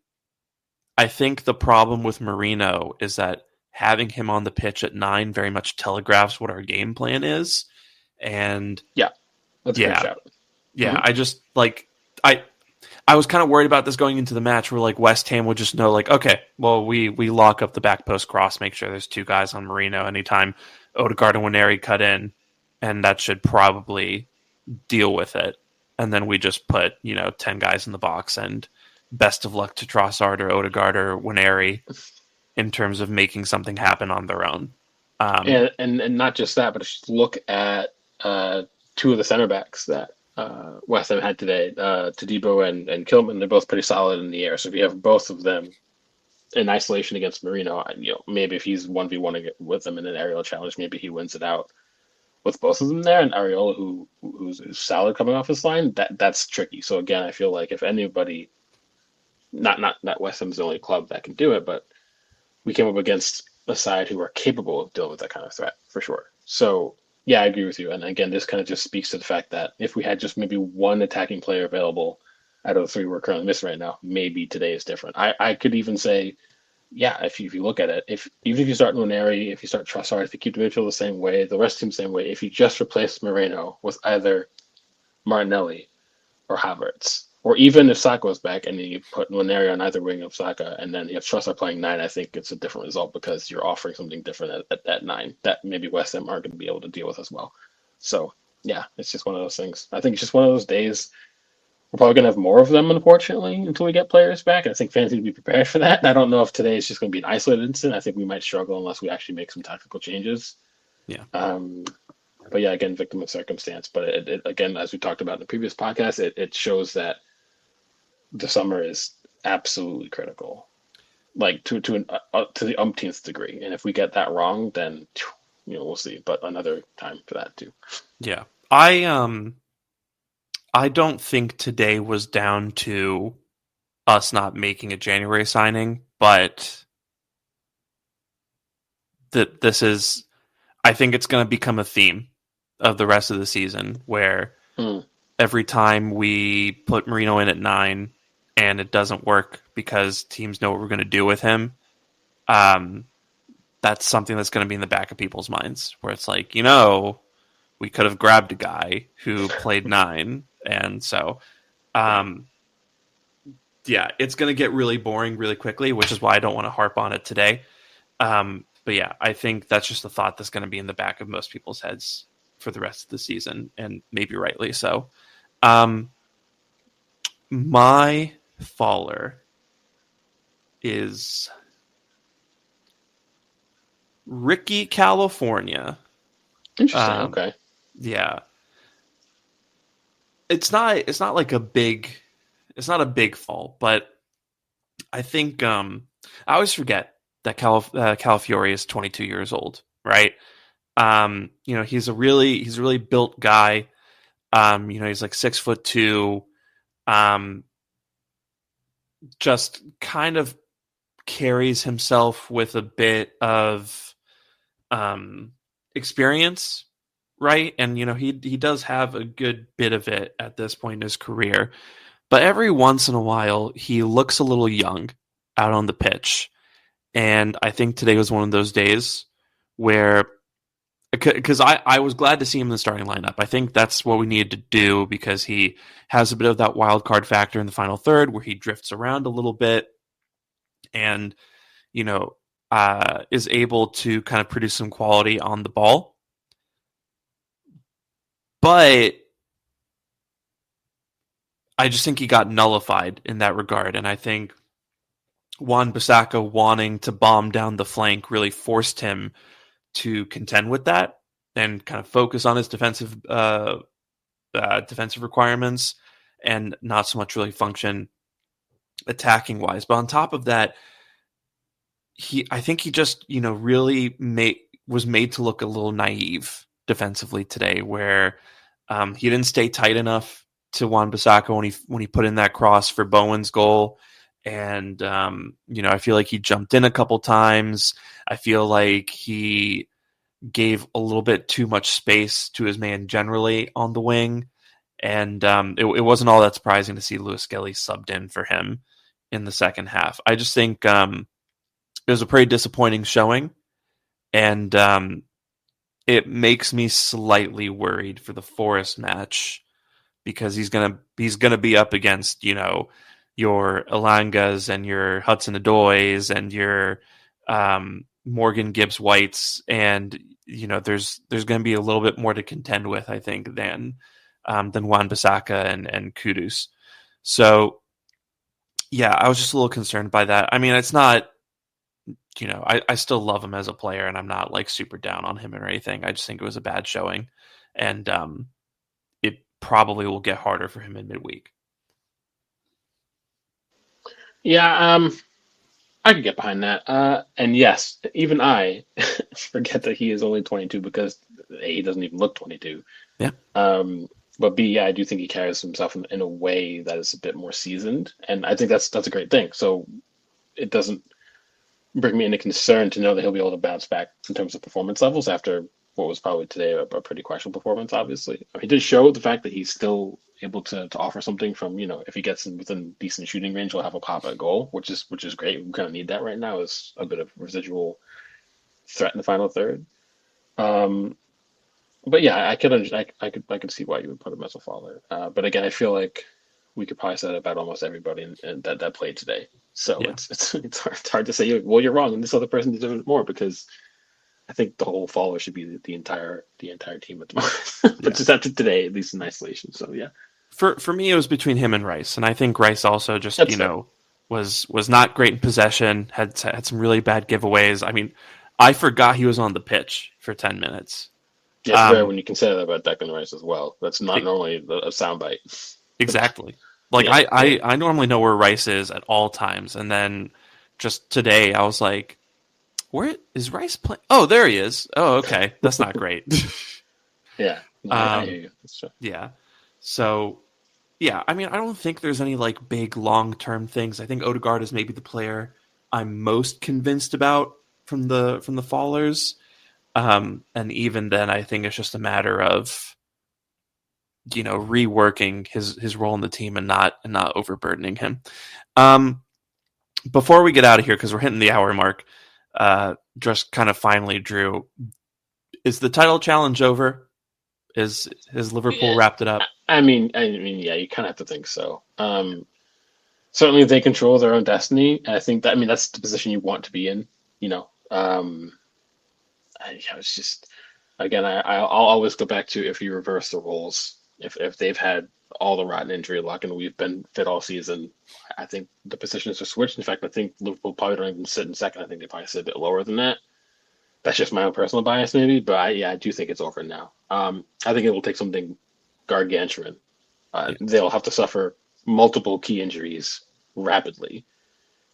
think the problem with Marino is that having him on the pitch at 9 very much telegraphs what our game plan is. And that's a great shout. Yeah, I just like I was kind of worried about this going into the match where like West Ham would just know like, okay, well we lock up the back post cross, make sure there's 2 guys on Marino anytime Odegaard and Nwaneri cut in, and that should probably deal with it. And then we just put 10 guys in the box and best of luck to Trossard or Odegaard or Nwaneri in terms of making something happen on their own. And not just that, but just look at 2 of the center backs that West Ham had today, Todibo and Kilman. They're both pretty solid in the air. So if you have both of them in isolation against Marino, maybe if he's 1v1 with them in an aerial challenge, maybe he wins it out with both of them there. And Areola, who's solid coming off his line, that's tricky. So again, I feel like if anybody, not West Ham's the only club that can do it, but we came up against a side who are capable of dealing with that kind of threat for sure. So yeah, I agree with you. And again, this kind of just speaks to the fact that if we had just maybe one attacking player available out of the 3 we're currently missing right now, maybe today is different. I could even say, yeah, if you look at it, even if you start Nwaneri, if you start Trossard, if you keep the midfield the same way, the rest of the team the same way, if you just replace Moreno with either Martinelli or Havertz, or even if Saka was back and then you put Nwaneri on either wing of Saka and then you have Trossard playing 9, I think it's a different result because you're offering something different at that 9 that maybe West Ham aren't going to be able to deal with as well. So yeah, it's just one of those things. I think it's just one of those days. We're probably going to have more of them, unfortunately, until we get players back. I think fans need to be prepared for that. I don't know if today is just going to be an isolated incident. I think we might struggle unless we actually make some tactical changes. Yeah. But yeah, again, victim of circumstance. But it again, as we talked about in the previous podcast, it shows that the summer is absolutely critical, like to the umpteenth degree. And if we get that wrong, then we'll see. But another time for that too. Yeah, I don't think today was down to us not making a January signing, but this is, I think it's going to become a theme of the rest of the season where every time we put Marino in at 9 and it doesn't work because teams know what we're going to do with him, that's something that's going to be in the back of people's minds where it's like, we could have grabbed a guy who played 9. And so, yeah, it's going to get really boring really quickly, which is why I don't want to harp on it today. But yeah, I think that's just a thought that's going to be in the back of most people's heads for the rest of the season, and maybe rightly so. My faller is Ricky California. Interesting. Um, Okay. yeah, it's not like it's not a big fall, but I think I always forget that Calafiore is 22 years old, right? He's a really built guy. He's like 6'2". Um, just kind of carries himself with a bit of experience, right? And he does have a good bit of it at this point in his career. But every once in a while, he looks a little young out on the pitch. And I think today was one of those days where, because I was glad to see him in the starting lineup. I think that's what we needed to do because he has a bit of that wild card factor in the final third where he drifts around a little bit and, you know, is able to kind of produce some quality on the ball. But I just think he got nullified in that regard. And I think Wan-Bissaka wanting to bomb down the flank really forced him to contend with that and kind of focus on his defensive requirements and not so much really function attacking wise. But on top of that, I think he just really was made to look a little naive defensively today, where he didn't stay tight enough to Wan-Bissaka when he put in that cross for Bowen's goal. And, I feel like he jumped in a couple times. I feel like he gave a little bit too much space to his man generally on the wing. And it wasn't all that surprising to see Lewis Skelly subbed in for him in the second half. I just think it was a pretty disappointing showing. And it makes me slightly worried for the Forest match because he's gonna be up against, your Elangas and your Hudson Odois and your Morgan Gibbs Whites, and there's going to be a little bit more to contend with, I think, than Wan-Bissaka and Kudus. So yeah, I was just a little concerned by that. I mean, it's not, I still love him as a player, and I'm not like super down on him or anything. I just think it was a bad showing, and it probably will get harder for him in midweek. Yeah, I could get behind that. And yes, even I forget that he is only 22 because A, he doesn't even look 22. Yeah. But B, yeah, I do think he carries himself in a way that is a bit more seasoned, and I think that's a great thing. So it doesn't bring me into concern to know that he'll be able to bounce back in terms of performance levels after what was probably today a pretty questionable performance. Obviously, he did show the fact that he's still able to offer something from, if he gets within decent shooting range, he'll have a pop at goal, which is great. We kind of need that right now as a bit of residual threat in the final third. But yeah, I could see why you would put him as a faller. But again, I feel like we could probably say that about almost everybody that played today. So Yeah. it's hard to say, well, you're wrong, and this other person deserves it more, because I think the whole faller should be the entire team at the moment. But just after today, at least in isolation. So yeah. For me, it was between him and Rice, and I think Rice also just That's fair. was not great in possession, had some really bad giveaways. I mean, I forgot he was on the pitch for 10 minutes. Yeah, it's rare when you consider that about Declan Rice as well. That's not normally a soundbite. Exactly. Like Yeah. I normally know where Rice is at all times, and then just today I was like, where is Rice playing? Oh, there he is. Oh, okay, that's not great. Yeah. No, I hear you. That's true. Yeah. So, yeah, I mean, I don't think there's any like big long-term things. I think Odegaard is maybe the player I'm most convinced about from the Fallers. And even then, I think it's just a matter of reworking his role in the team and not overburdening him. Before we get out of here, because we're hitting the hour mark, just kind of finally, Drew, is the title challenge over? Has Liverpool wrapped it up? I mean, yeah, you kind of have to think so. Certainly, they control their own destiny, and I think that's the position you want to be in. It's just, again, I'll always go back to, if you reverse the roles, if they've had all the rotten injury luck, and we've been fit all season, I think the positions are switched. In fact, I think Liverpool probably don't even sit in second. I think they probably sit a bit lower than that. That's just my own personal bias, maybe, but I do think it's over now. I think it will take something gargantuan. They'll have to suffer multiple key injuries rapidly,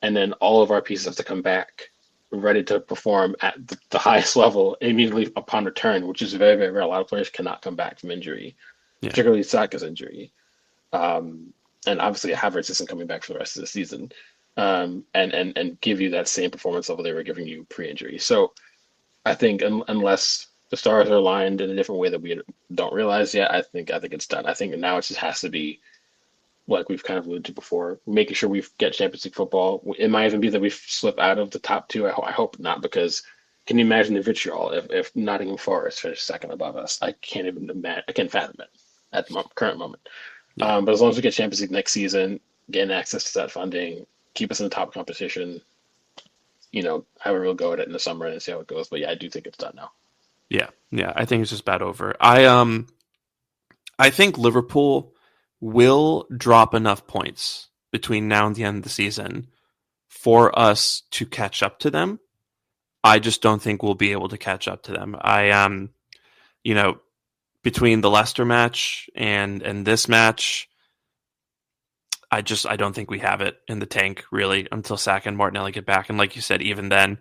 and then all of our pieces have to come back ready to perform at the highest level immediately upon return, which is very, very rare. A lot of players cannot come back from injury, particularly Saka's injury. And obviously Havertz isn't coming back for the rest of the season, and give you that same performance level they were giving you pre-injury. So I think unless the stars are aligned in a different way that we don't realize yet, I think it's done. I think now it just has to be, like we've kind of alluded to before, making sure we get Champions League football. It might even be that we slip out of the top two. I hope not, because can you imagine the vitriol if Nottingham Forest finished second above us? I can't even imagine. I can't fathom it at the current moment. Yeah. But as long as we get Champions League next season, getting access to that funding, keep us in the top competition, have a real go at it in the summer and see how it goes. But yeah, I do think it's done now. Yeah, I think it's just about over. I think Liverpool will drop enough points between now and the end of the season for us to catch up to them. I just don't think we'll be able to catch up to them. Between the Leicester match and this match, I don't think we have it in the tank really until Saka and Martinelli get back. And like you said, even then,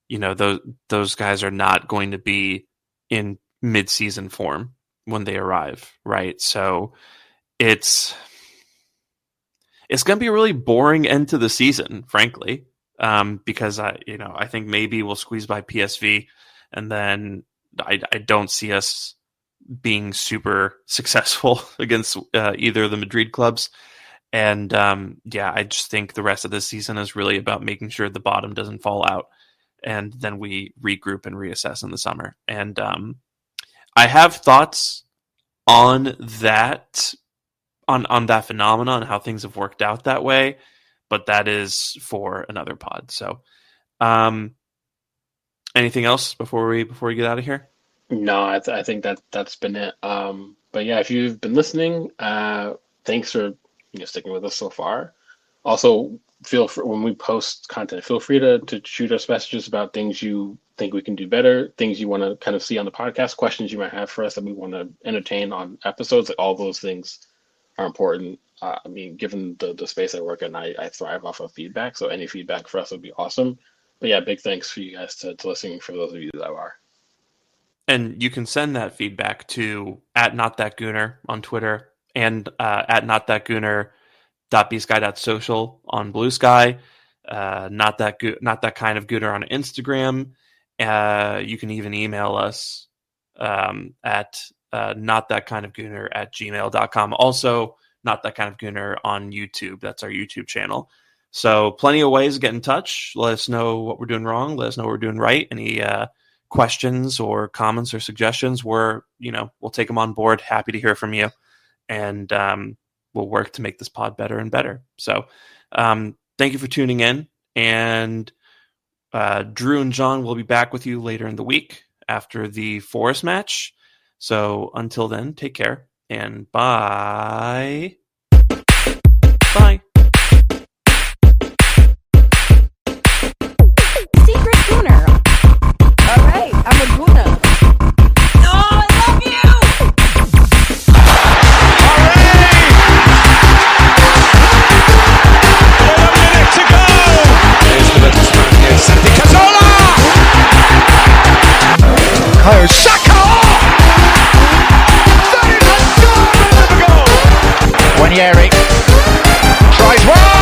those guys are not going to be in mid-season form when they arrive, right? So it's going to be a really boring end to the season, frankly, because I think maybe we'll squeeze by PSV, and then I don't see us being super successful against either of the Madrid clubs. And I just think the rest of the season is really about making sure the bottom doesn't fall out, and then we regroup and reassess in the summer. And I have thoughts on that. On that phenomenon and how things have worked out that way, but that is for another pod. So, anything else before we get out of here? No, I think that's been it. But yeah, if you've been listening, thanks for sticking with us so far. Also, feel free, when we post content, feel free to shoot us messages about things you think we can do better, things you want to kind of see on the podcast, questions you might have for us that we want to entertain on episodes. Like all those things are important. Given the space I work in, I thrive off of feedback. So any feedback for us would be awesome. But yeah, big thanks for you guys to listening, for those of you that are. And you can send that feedback to @NotThatGooner on Twitter and @NotThatGooner.bsky.social on Blue Sky. Not that kind of Gooner on Instagram. You can even email us at notthatkindofgooner@gmail.com. Also, Not That Kind of Gooner on YouTube. That's our YouTube channel. So plenty of ways to get in touch. Let us know what we're doing wrong. Let us know what we're doing right. Any questions or comments or suggestions, we'll take them on board. Happy to hear from you. And we'll work to make this pod better and better. So thank you for tuning in. And Drew and John will be back with you later in the week after the Forest match. So until then, take care and bye. Bye. Secret Gooner. All right, I'm a Gooner. No, I love you. To go! There's the little smoke here. Santi Cazorla! Saka! That is a goal! Guarnieri tries one!